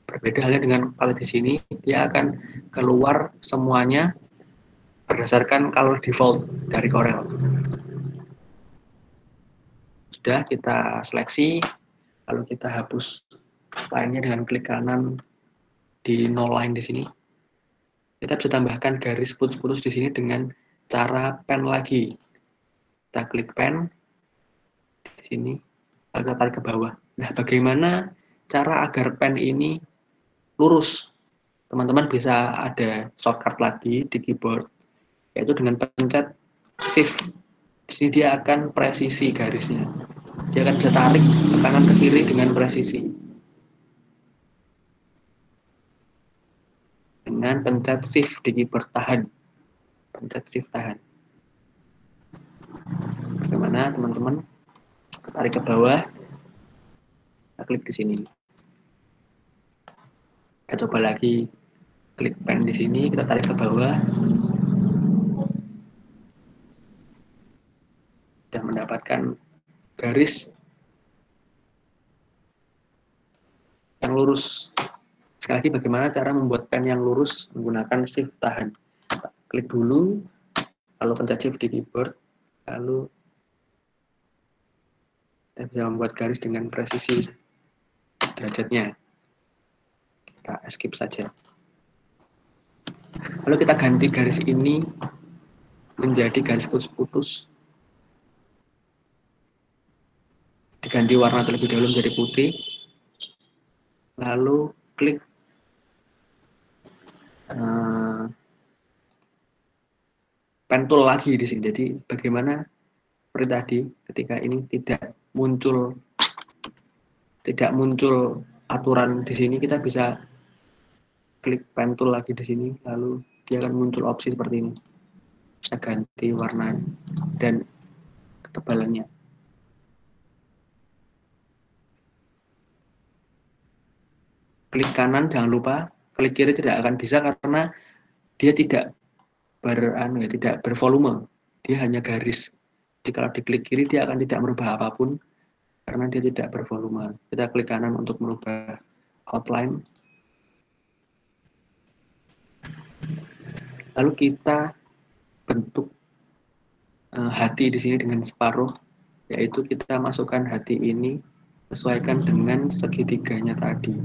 Berbeda halnya dengan palette di sini, dia akan keluar semuanya berdasarkan color default dari Corel. Sudah kita seleksi, lalu kita hapus line-nya dengan klik kanan di no line di sini. Kita bisa tambahkan garis putus-putus di sini dengan cara pen lagi. Kita klik pen di sini, lalu kita tarik ke bawah. Nah, bagaimana cara agar pen ini lurus? Teman-teman bisa ada shortcut lagi di keyboard, yaitu dengan pencet shift. Di sini dia akan presisi garisnya. Dia akan bisa tarik ke kanan ke kiri dengan presisi. Dengan pencet shift di keyboard, tahan. Pencet shift, tahan. Bagaimana teman-teman? Tarik ke bawah. Kita klik di sini. Kita coba lagi klik pen di sini, kita tarik ke bawah. Dan mendapatkan garis yang lurus. Sekali lagi, bagaimana cara membuat pen yang lurus menggunakan shift tahan. Klik dulu, lalu pencet shift di keyboard, lalu kita bisa membuat garis dengan presisi derajatnya. Kita skip saja. Lalu kita ganti garis ini menjadi garis putus-putus. Diganti warna terlebih dahulu menjadi putih. Lalu klik pen tool lagi di sini. Jadi bagaimana seperti tadi ketika ini tidak muncul aturan di sini, kita bisa klik pen tool lagi di sini, lalu dia akan muncul opsi seperti ini. Bisa ganti warna dan ketebalannya. Klik kanan jangan lupa, klik kiri tidak akan bisa karena dia tidak bervolume, dia hanya garis. Jadi kalau diklik kiri dia akan tidak merubah apapun karena dia tidak bervolume. Kita klik kanan untuk merubah outline. Lalu kita bentuk hati di sini dengan separuh, yaitu kita masukkan hati ini sesuaikan dengan segitiganya tadi.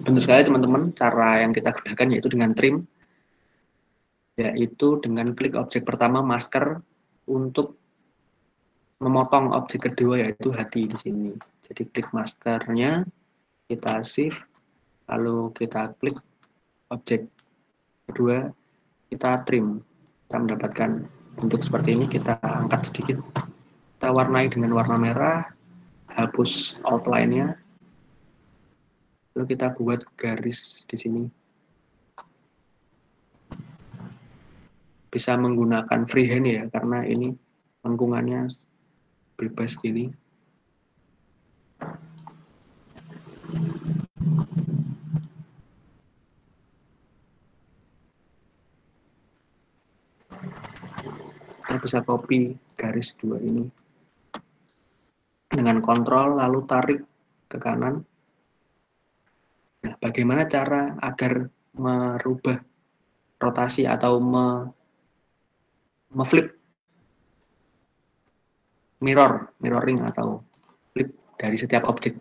Bentuk sekali teman-teman, cara yang kita gunakan yaitu dengan trim, yaitu dengan klik objek pertama masker untuk memotong objek kedua yaitu hati di sini. Jadi klik maskernya, kita shift, lalu kita klik objek kedua, kita trim. Kita mendapatkan bentuk seperti ini, kita angkat sedikit, kita warnai dengan warna merah, hapus outline-nya, lalu kita buat garis di sini. Bisa menggunakan freehand ya, karena ini lengkungannya bebas gini. Kita bisa copy garis dua ini dengan kontrol lalu tarik ke kanan. Nah, bagaimana cara agar merubah rotasi atau flip mirroring atau flip dari setiap objek,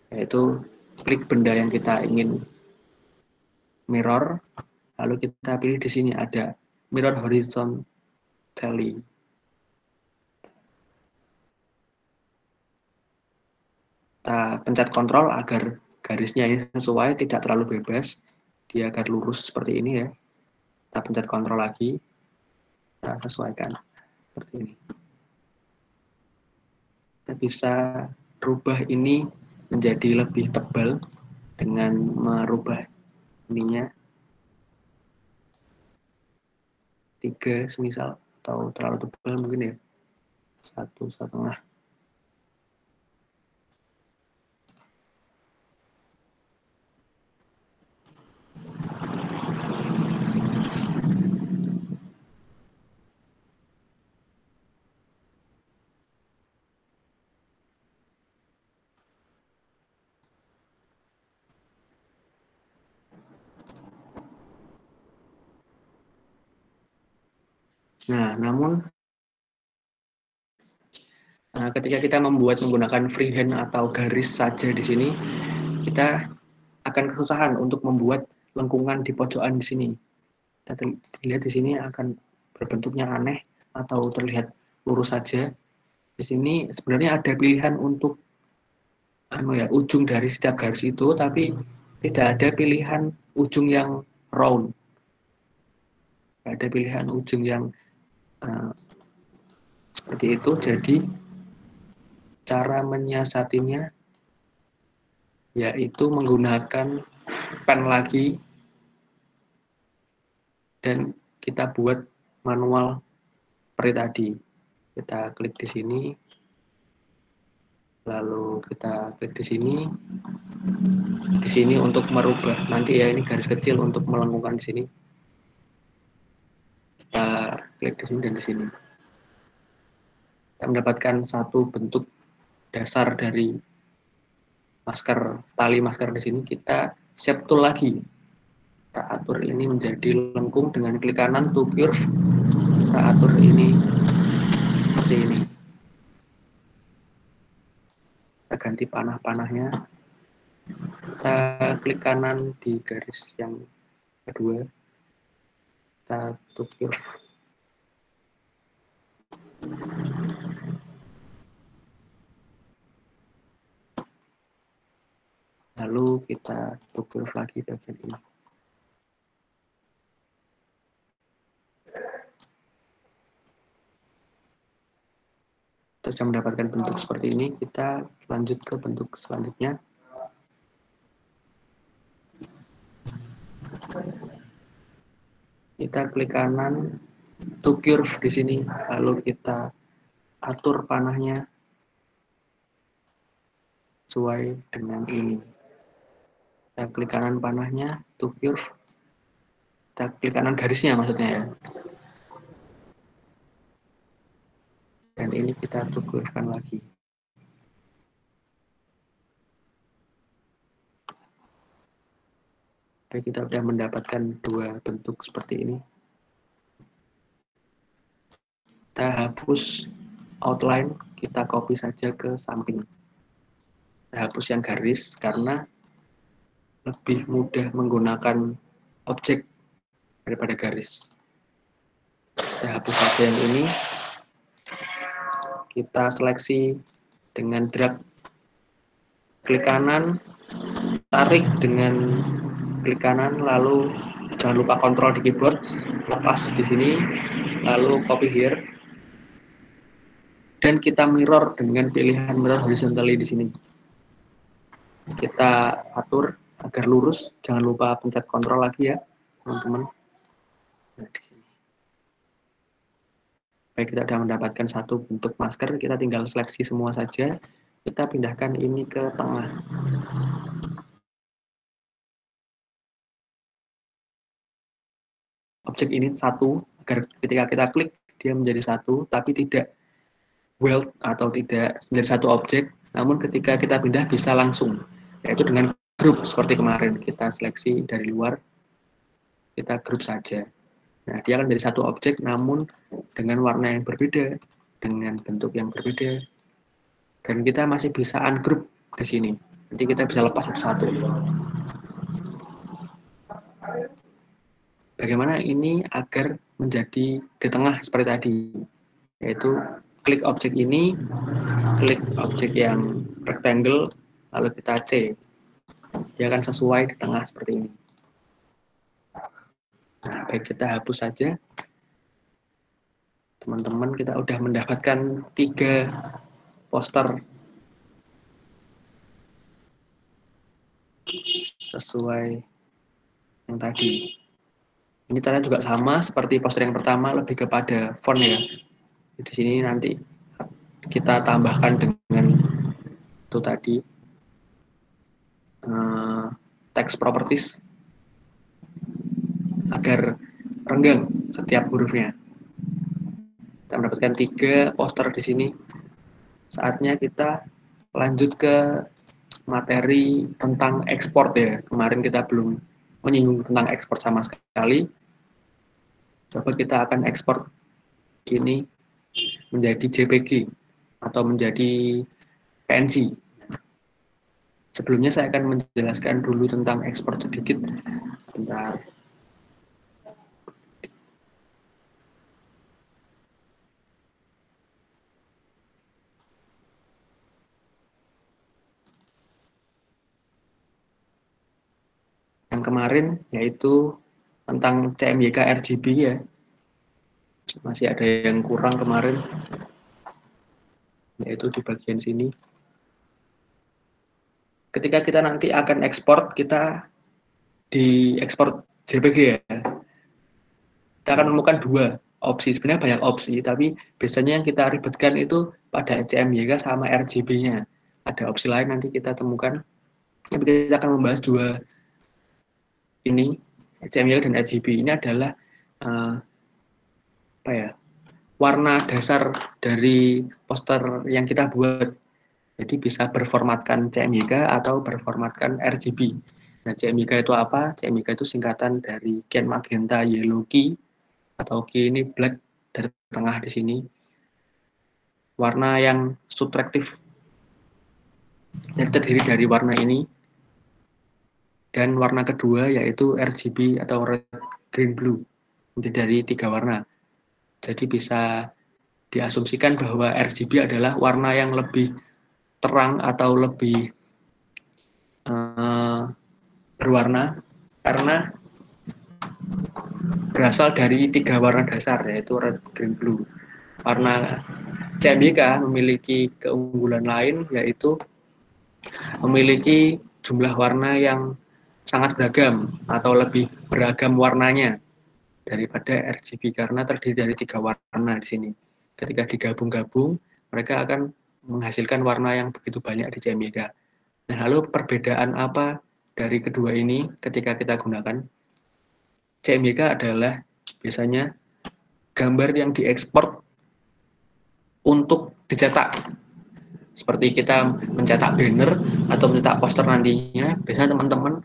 yaitu klik benda yang kita ingin mirror, lalu kita pilih di sini ada mirror horizontally. Kita pencet kontrol agar garisnya ini sesuai, tidak terlalu bebas, dia agar lurus seperti ini ya. Kita pencet kontrol lagi, kita sesuaikan seperti ini. Kita bisa rubah ini menjadi lebih tebal dengan merubah ininya 3 semisal, atau terlalu tebal mungkin ya 1,5. Nah, namun ketika kita membuat menggunakan freehand atau garis saja di sini, kita akan kesusahan untuk membuat lengkungan di pojokan di sini. Kita lihat di sini akan berbentuknya aneh atau terlihat lurus saja. Di sini sebenarnya ada pilihan untuk ujung dari setiap garis itu, tapi tidak ada pilihan ujung yang round. Tidak ada pilihan ujung yang seperti itu. Jadi cara menyiasatinya yaitu menggunakan pen lagi dan kita buat manual seperti tadi. Kita klik di sini, lalu kita klik di sini untuk merubah nanti ya, ini garis kecil untuk melengkungkan di sini. Kita klik di sini dan di sini. Kita mendapatkan satu bentuk dasar dari masker, tali masker di sini. Kita shape tool lagi. Kita atur ini menjadi lengkung dengan klik kanan to curve. Kita atur ini seperti ini. Kita ganti panah-panahnya. Kita klik kanan di garis yang kedua. Kita to curve. Lalu kita to curve lagi bagian ini. Kita sudah mendapatkan bentuk seperti ini, kita lanjut ke bentuk selanjutnya. Kita klik kanan to curve di sini, lalu kita atur panahnya sesuai dengan ini. Kita klik kanan panahnya to curve. Kita klik kanan garisnya maksudnya ya. Dan ini kita to curve-kan lagi. Oke, kita sudah mendapatkan dua bentuk seperti ini. Kita hapus outline, kita copy saja ke samping. Kita hapus yang garis karena lebih mudah menggunakan objek daripada garis. Kita hapus saja yang ini. Kita seleksi dengan drag, klik kanan, tarik dengan klik kanan, lalu jangan lupa kontrol di keyboard, lepas di sini, lalu copy here, dan kita mirror dengan pilihan mirror horizontally di sini. Kita atur agar lurus, jangan lupa pencet kontrol lagi ya, teman-teman. Nah, di sini. Baik, kita sudah mendapatkan satu bentuk masker, kita tinggal seleksi semua saja. Kita pindahkan ini ke tengah. Objek ini satu, agar ketika kita klik, dia menjadi satu, tapi tidak weld atau tidak menjadi satu objek, namun ketika kita pindah bisa langsung, yaitu dengan grup seperti kemarin. Kita seleksi dari luar, kita grup saja. Nah, dia akan menjadi satu objek, namun dengan warna yang berbeda, dengan bentuk yang berbeda, dan kita masih bisa ungroup di sini. Nanti kita bisa lepas satu-satu. Bagaimana ini agar menjadi di tengah seperti tadi, yaitu klik objek ini, klik objek yang rectangle, lalu kita C. Dia akan sesuai di tengah seperti ini. Nah, baik, kita hapus saja. Teman-teman, kita udah mendapatkan 3 poster sesuai yang tadi. Ini caranya juga sama seperti poster yang pertama, lebih kepada font ya. Di sini nanti kita tambahkan dengan itu tadi text properties agar renggang setiap hurufnya. Kita mendapatkan 3 poster di sini. Saatnya kita lanjut ke materi tentang ekspor ya. Kemarin kita belum menyinggung tentang ekspor sama sekali. Coba kita akan ekspor ini menjadi JPG atau menjadi PNG. Sebelumnya saya akan menjelaskan dulu tentang ekspor sedikit. Bentar. Yang kemarin yaitu tentang CMYK RGB ya. Masih ada yang kurang kemarin, yaitu di bagian sini. Ketika kita nanti akan ekspor, kita di ekspor JPG ya. Kita akan menemukan 2 opsi. Sebenarnya banyak opsi, tapi biasanya yang kita ribetkan itu pada CMYK sama RGB-nya. Ada opsi lain nanti kita temukan. Tapi kita akan membahas 2 ini, CMYK dan RGB. Ini adalah apa ya, warna dasar dari poster yang kita buat. Jadi bisa berformatkan CMYK atau berformatkan RGB. Nah, CMYK itu apa? CMYK itu singkatan dari Can Magenta Yellow Key, atau key ini black dari tengah di sini. Warna yang subtraktif, jadi terdiri dari warna ini. Dan warna kedua yaitu RGB atau red, green, blue. Dari 3 warna. Jadi bisa diasumsikan bahwa RGB adalah warna yang lebih terang atau lebih berwarna karena berasal dari 3 warna dasar, yaitu red, green, blue. Warna CMYK memiliki keunggulan lain, yaitu memiliki jumlah warna yang sangat beragam atau lebih beragam warnanya daripada RGB karena terdiri dari 3 warna di sini. Ketika digabung-gabung, mereka akan menghasilkan warna yang begitu banyak di CMYK. Nah, lalu perbedaan apa dari kedua ini ketika kita gunakan? CMYK adalah biasanya gambar yang diekspor untuk dicetak. Seperti kita mencetak banner atau mencetak poster nantinya, biasanya teman-teman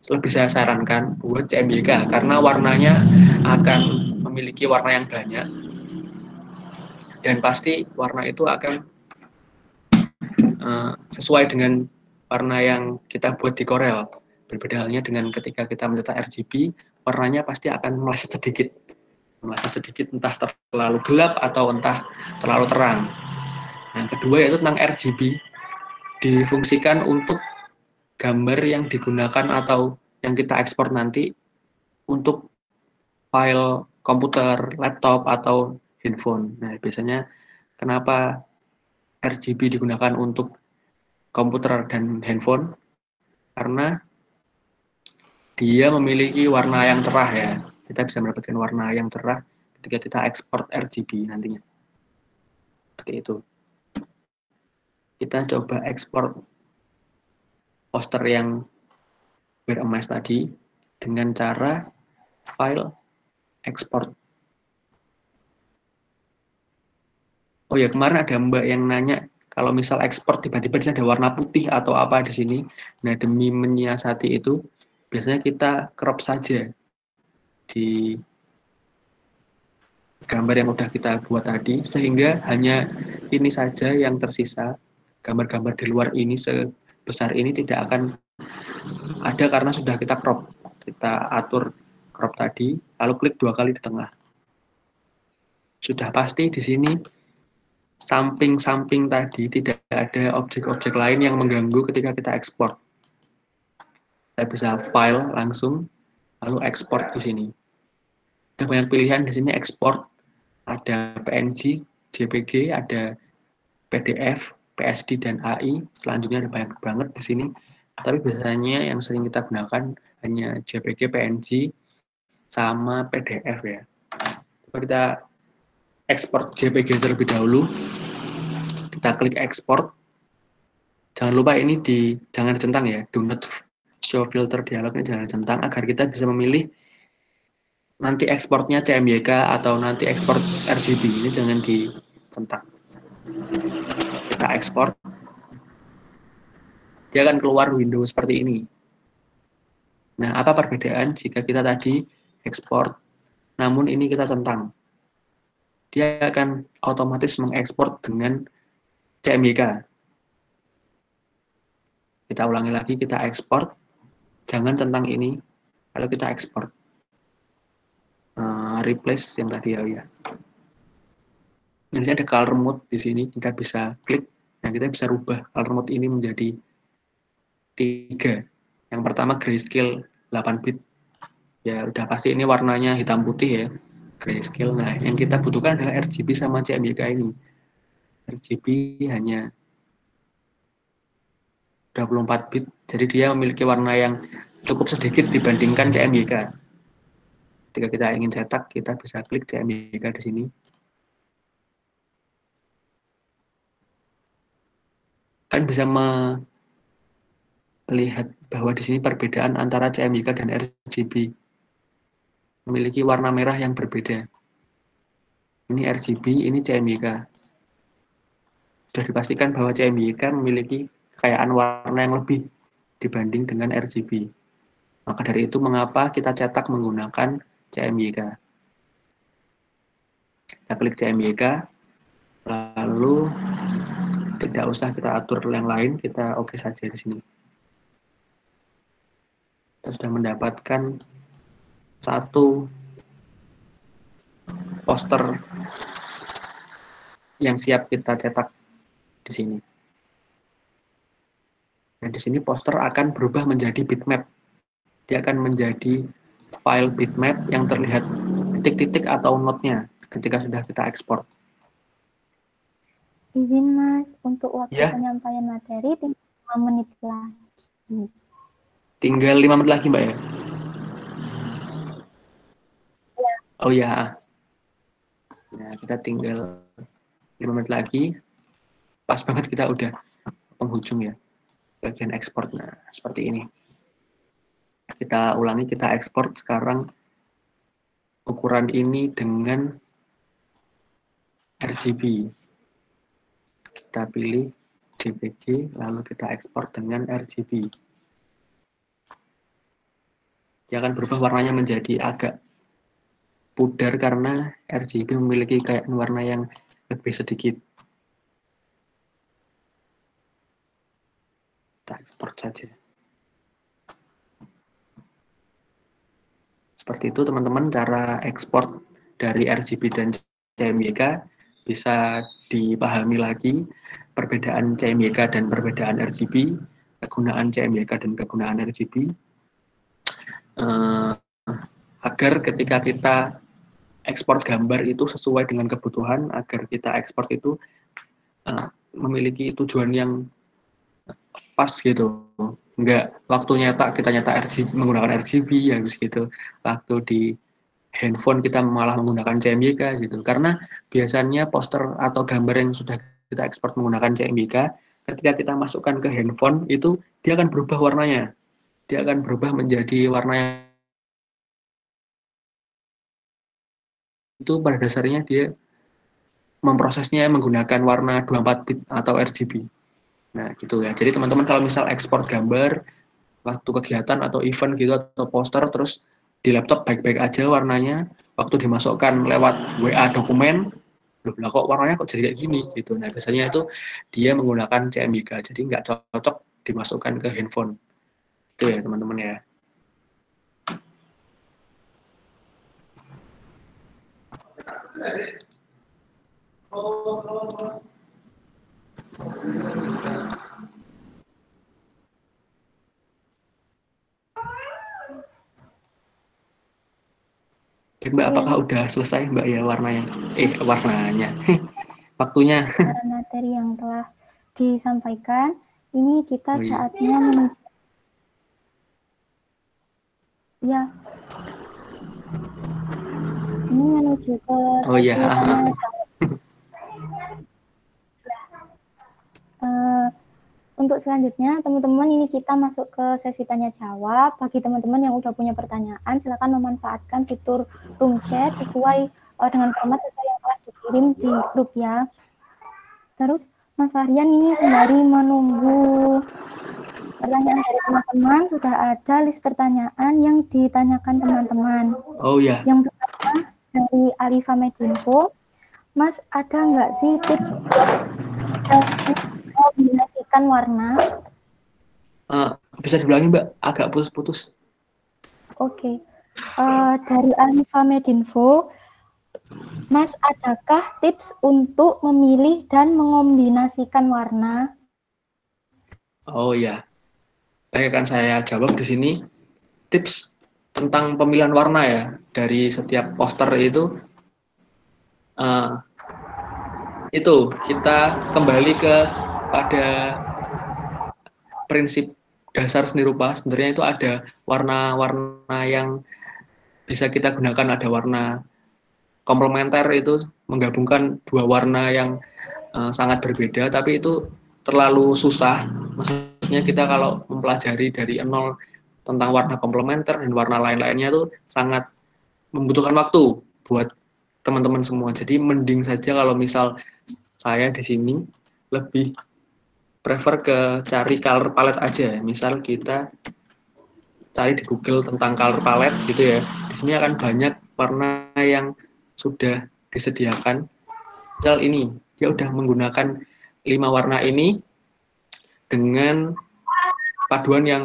lebih saya sarankan buat CMYK karena warnanya akan memiliki warna yang banyak dan pasti warna itu akan sesuai dengan warna yang kita buat di Corel. Berbeda halnya dengan ketika kita mencetak RGB, warnanya pasti akan meleset sedikit, entah terlalu gelap atau entah terlalu terang. Yang kedua yaitu tentang RGB, difungsikan untuk gambar yang digunakan atau yang kita ekspor nanti untuk file komputer, laptop, atau handphone. Nah, biasanya kenapa RGB digunakan untuk komputer dan handphone? Karena dia memiliki warna yang cerah ya. Kita bisa mendapatkan warna yang cerah ketika kita ekspor RGB nantinya. Seperti itu. Kita coba ekspor poster yang beremas tadi dengan cara file export. Oh ya, kemarin ada Mbak yang nanya kalau misal ekspor tiba-tiba ada warna putih atau apa di sini. Nah, demi menyiasati itu, biasanya kita crop saja di gambar yang udah kita buat tadi, sehingga hanya ini saja yang tersisa. Gambar-gambar di luar ini sebesar ini tidak akan ada karena sudah kita crop. Kita atur crop tadi, lalu klik 2 kali di tengah. Sudah pasti di sini samping-samping tadi tidak ada objek-objek lain yang mengganggu ketika kita ekspor. Kita bisa file langsung, lalu ekspor di sini. Ada banyak pilihan di sini ekspor, ada PNG, JPG, ada PDF, PSD, dan AI. Selanjutnya ada banyak banget di sini. Tapi biasanya yang sering kita gunakan hanya JPG, PNG, sama PDF ya. Coba kita ekspor JPG terlebih dahulu. Kita klik ekspor. Jangan lupa ini jangan dicentang ya. Do not show filter dialog ini jangan dicentang agar kita bisa memilih nanti ekspornya CMYK atau nanti ekspor RGB. Ini jangan dicentang. Kita ekspor. Dia akan keluar window seperti ini. Nah, apa perbedaan jika kita tadi ekspor, namun ini kita centang? Dia akan otomatis mengekspor dengan CMYK. Kita ulangi lagi, kita ekspor, jangan centang ini, lalu kita ekspor. Replace yang tadi ya. Nanti ada color mode di sini, kita bisa klik, dan kita bisa rubah color mode ini menjadi 3. Yang pertama grayscale 8 bit. Ya udah pasti ini warnanya hitam putih ya, grayscale. Nah, yang kita butuhkan adalah RGB sama CMYK ini. RGB hanya 24 bit, jadi dia memiliki warna yang cukup sedikit dibandingkan CMYK. Ketika kita ingin cetak, kita bisa klik CMYK di sini. Kan bisa melihat bahwa di sini perbedaan antara CMYK dan RGB memiliki warna merah yang berbeda. Ini RGB, ini CMYK. Sudah dipastikan bahwa CMYK memiliki kekayaan warna yang lebih dibanding dengan RGB. Maka dari itu mengapa kita cetak menggunakan CMYK. Kita klik CMYK, lalu tidak usah kita atur yang lain, kita oke saja di sini. Kita sudah mendapatkan satu poster yang siap kita cetak di sini. Nah, di sini poster akan berubah menjadi bitmap. Dia akan menjadi file bitmap yang terlihat titik-titik atau node-nya ketika sudah kita ekspor. Izin Mas, untuk waktu Ya. penyampaian materi tinggal 5 menit lagi. Tinggal 5 menit lagi Mbak ya? Ya. Oh ya. Nah, kita tinggal 5 menit lagi. Pas banget kita udah penghujung ya. Bagian ekspor. Nah, seperti ini. Kita ulangi, kita ekspor sekarang ukuran ini dengan RGB. Kita pilih JPG, lalu kita ekspor dengan RGB. Dia akan berubah warnanya menjadi agak pudar karena RGB memiliki kayak warna yang lebih sedikit. Kita ekspor saja. Seperti itu teman-teman cara ekspor dari RGB dan CMYK. Bisa dipahami lagi perbedaan CMYK dan perbedaan RGB, kegunaan CMYK dan kegunaan RGB, agar ketika kita ekspor gambar itu sesuai dengan kebutuhan, agar kita ekspor itu memiliki tujuan yang pas gitu. Enggak waktu nyetak kita nyetak RGB menggunakan RGB habis gitu. Waktu di handphone kita malah menggunakan CMYK gitu. Karena biasanya poster atau gambar yang sudah kita ekspor menggunakan CMYK, ketika kita masukkan ke handphone itu dia akan berubah warnanya. Dia akan berubah menjadi warna itu pada dasarnya dia memprosesnya menggunakan warna 24 bit atau RGB. Nah, gitu ya. Jadi teman-teman kalau misal ekspor gambar waktu kegiatan atau event gitu atau poster terus di laptop baik-baik aja warnanya, waktu dimasukkan lewat WA dokumen, loh kok warnanya kok jadi kayak gini gitu. Nah, biasanya itu dia menggunakan CMYK. Jadi nggak cocok dimasukkan ke handphone. Itu ya, teman-teman ya. Mbak, apakah udah selesai Mbak ya warnanya? Warnanya. Waktunya. Materi yang telah disampaikan, ini kita saatnya menuju. Ya. Ini menuju ke sesi tanya jawab. Untuk selanjutnya, teman-teman ini kita masuk ke sesi tanya jawab. Bagi teman-teman yang udah punya pertanyaan, silakan memanfaatkan fitur room chat sesuai dengan format sesuai yang telah dikirim di grup ya. Terus Mas Fahrian ini sembari menunggu pertanyaan dari teman-teman, sudah ada list pertanyaan yang ditanyakan teman-teman. Oh ya. Yang pertama dari Alifa Medinfo, Mas ada nggak sih tips kombinasikan warna? Bisa diulangi Mbak, agak putus-putus. Oke. Dari Alifa Medinfo, Mas adakah tips untuk memilih dan mengombinasikan warna? Oh ya, baik akan saya jawab di sini. Tips tentang pemilihan warna ya dari setiap poster itu kita kembali pada prinsip dasar seni rupa. Sebenarnya itu ada warna-warna yang bisa kita gunakan, ada warna komplementer itu menggabungkan dua warna yang sangat berbeda, tapi itu terlalu susah. Maksudnya kita kalau mempelajari dari nol tentang warna komplementer dan warna lain-lainnya itu sangat membutuhkan waktu buat teman-teman semua. Jadi mending saja kalau misal saya di sini lebih prefer ke cari color palette aja. Misal kita cari di Google tentang color palette gitu ya. Di sini akan banyak warna yang sudah disediakan. Misal ini, dia udah menggunakan 5 warna ini dengan paduan yang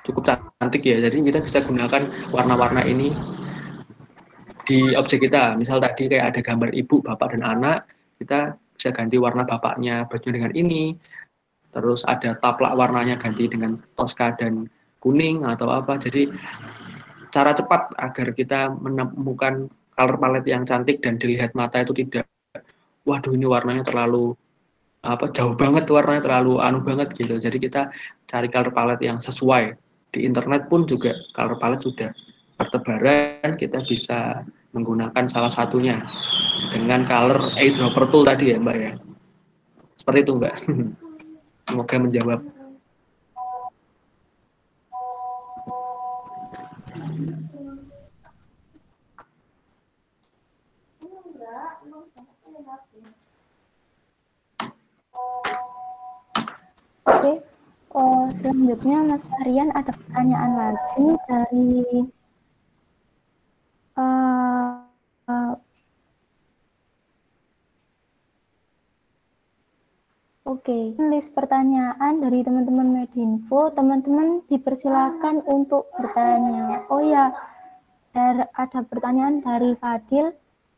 cukup cantik ya. Jadi kita bisa gunakan warna-warna ini di objek kita. Misal tadi kayak ada gambar ibu, bapak, dan anak, kita bisa ganti warna bapaknya bajunya dengan ini. Terus ada taplak warnanya ganti dengan toska dan kuning atau apa. Jadi cara cepat agar kita menemukan color palette yang cantik dan dilihat mata itu tidak, waduh ini warnanya terlalu jauh banget, warnanya terlalu banget gitu. Jadi kita cari color palette yang sesuai. Di internet pun juga color palette sudah bertebaran, kita bisa menggunakan salah satunya dengan color eyedropper tool tadi ya Mbak ya. Seperti itu Mbak. Semoga menjawab. Oke, selanjutnya Mas Aryan ada pertanyaan lagi dari Oke, list pertanyaan dari teman-teman Medinfo. Teman-teman dipersilakan untuk bertanya. Oh ya, ada pertanyaan dari Fadil.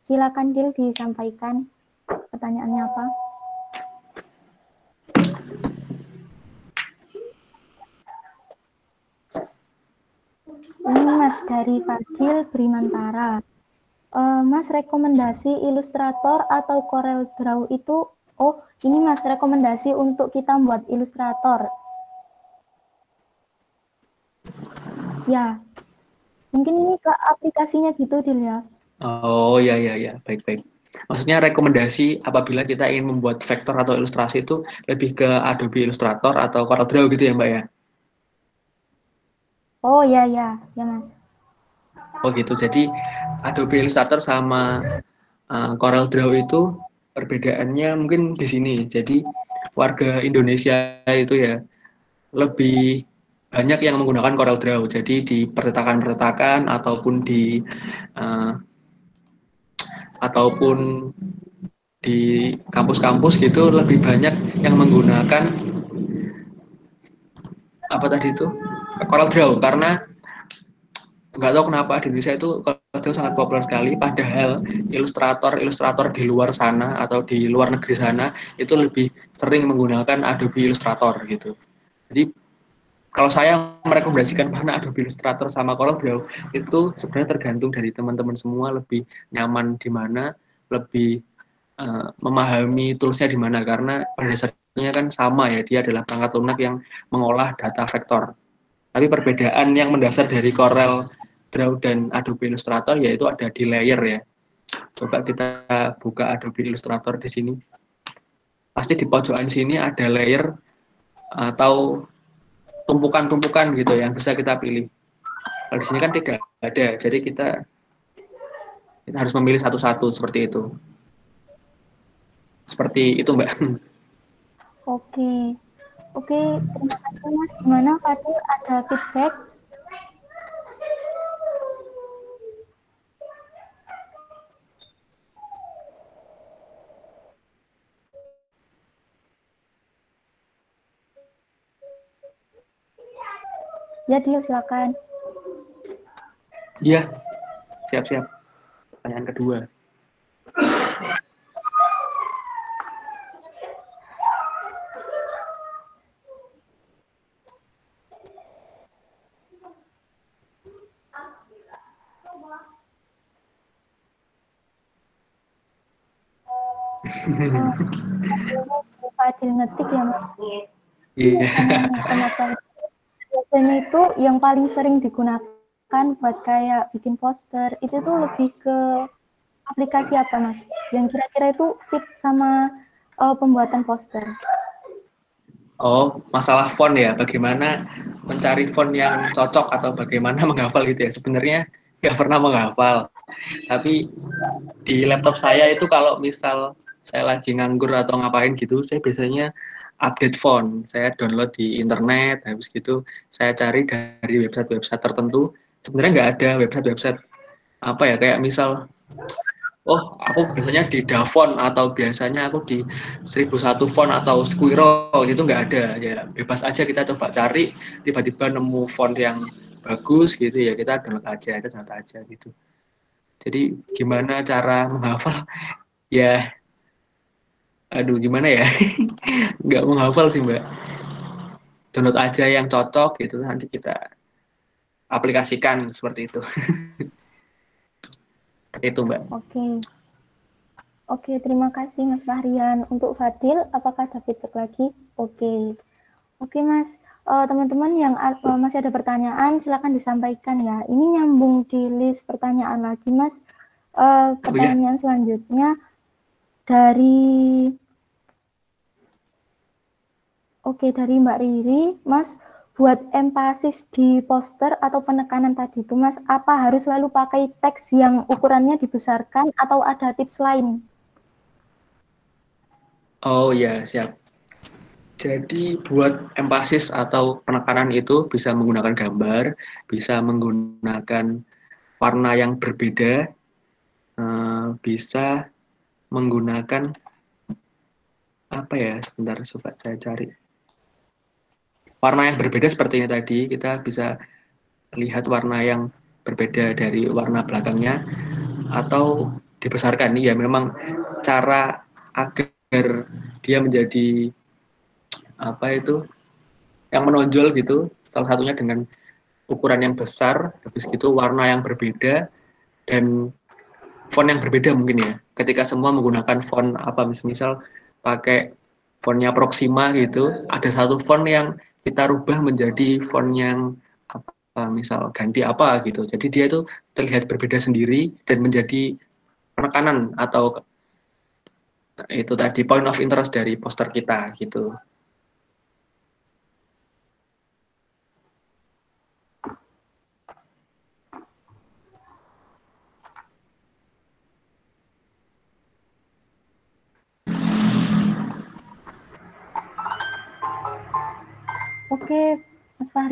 Silakan Dil disampaikan pertanyaannya apa. Ini Mas dari Fadil Brimantara. Mas, rekomendasi Illustrator atau Corel Draw itu, oh ini Mas rekomendasi untuk kita buat Illustrator. Ya, mungkin ini ke aplikasinya gitu Dil ya. Oh ya, baik. Maksudnya rekomendasi apabila kita ingin membuat vektor atau ilustrasi itu lebih ke Adobe Illustrator atau Corel Draw gitu ya Mbak ya? Oh ya Mas. Oh gitu, jadi Adobe Illustrator sama Corel Draw itu perbedaannya mungkin di sini. Jadi warga Indonesia itu ya lebih banyak yang menggunakan Corel Draw. Jadi di percetakan ataupun di kampus-kampus gitu lebih banyak yang menggunakan apa tadi itu Corel Draw, karena nggak tahu kenapa di Indonesia itu Corel Draw sangat populer sekali, padahal ilustrator di luar sana atau di luar negeri sana itu lebih sering menggunakan Adobe Illustrator gitu. Jadi kalau saya merekomendasikan mana Adobe Illustrator sama Corel Draw itu sebenarnya tergantung dari teman-teman semua lebih nyaman di mana, lebih memahami toolsnya di mana, karena pada dasarnya kan sama ya, dia adalah perangkat lunak yang mengolah data vektor. Tapi perbedaan yang mendasar dari Corel Draw dan Adobe Illustrator yaitu ada di layer ya. Coba kita buka Adobe Illustrator di sini. Pasti di pojokan sini ada layer atau tumpukan-tumpukan gitu yang bisa kita pilih. Kalau di sini kan tidak ada, jadi kita harus memilih satu-satu seperti itu. Seperti itu Mbak. Oke, terima kasih Mas. Gimana Fadil, ada feedback? Ya Dil, silakan. Iya, siap-siap. Pertanyaan kedua. Fadil ngetik ya Mas. Iya. Biasanya itu yang paling sering digunakan buat kayak bikin poster itu tuh lebih ke aplikasi apa Mas? Yang kira-kira itu fit sama pembuatan poster. Oh, masalah font ya. Bagaimana mencari font yang cocok atau bagaimana menghafal gitu ya. Sebenarnya nggak pernah menghafal. Tapi di laptop saya itu kalau misal saya lagi nganggur atau ngapain gitu, saya biasanya update font. Saya download di internet, habis gitu saya cari dari website-website tertentu. Sebenarnya nggak ada website-website apa ya, kayak misal, oh aku biasanya di Davon atau biasanya aku di 1001 font atau Squirrel gitu, nggak ada. Ya bebas aja kita coba cari, tiba-tiba nemu font yang bagus gitu ya kita download aja gitu. Jadi gimana cara menghafal? Ya, aduh gimana ya? Nggak menghafal sih Mbak. Download aja yang cocok gitu, nanti kita aplikasikan seperti itu. Itu Mbak. Oke. Oke, terima kasih Mas Fahrian. Untuk Fadil, apakah ada feedback lagi? Oke. Oke Mas, teman-teman yang masih ada pertanyaan silakan disampaikan ya. Ini nyambung di list pertanyaan lagi Mas. Pertanyaan selanjutnya dari dari Mbak Riri, Mas, buat empasis di poster atau penekanan tadi itu Mas, apa harus selalu pakai teks yang ukurannya dibesarkan atau ada tips lain? Oh ya, siap. Jadi buat empasis atau penekanan itu bisa menggunakan gambar, bisa menggunakan warna yang berbeda, bisa menggunakan apa ya? Sebentar, coba saya cari. Warna yang berbeda seperti ini tadi, kita bisa lihat warna yang berbeda dari warna belakangnya atau dibesarkan. Ya memang cara agar dia menjadi apa itu yang menonjol gitu, salah satunya dengan ukuran yang besar, habis gitu warna yang berbeda dan font yang berbeda mungkin ya. Ketika semua menggunakan font apa, misal pakai fontnya Proxima gitu, ada satu font yang kita rubah menjadi font yang apa, misal ganti apa gitu. Jadi dia itu terlihat berbeda sendiri dan menjadi penekanan atau itu tadi point of interest dari poster kita gitu. Oke, Mas Fahri.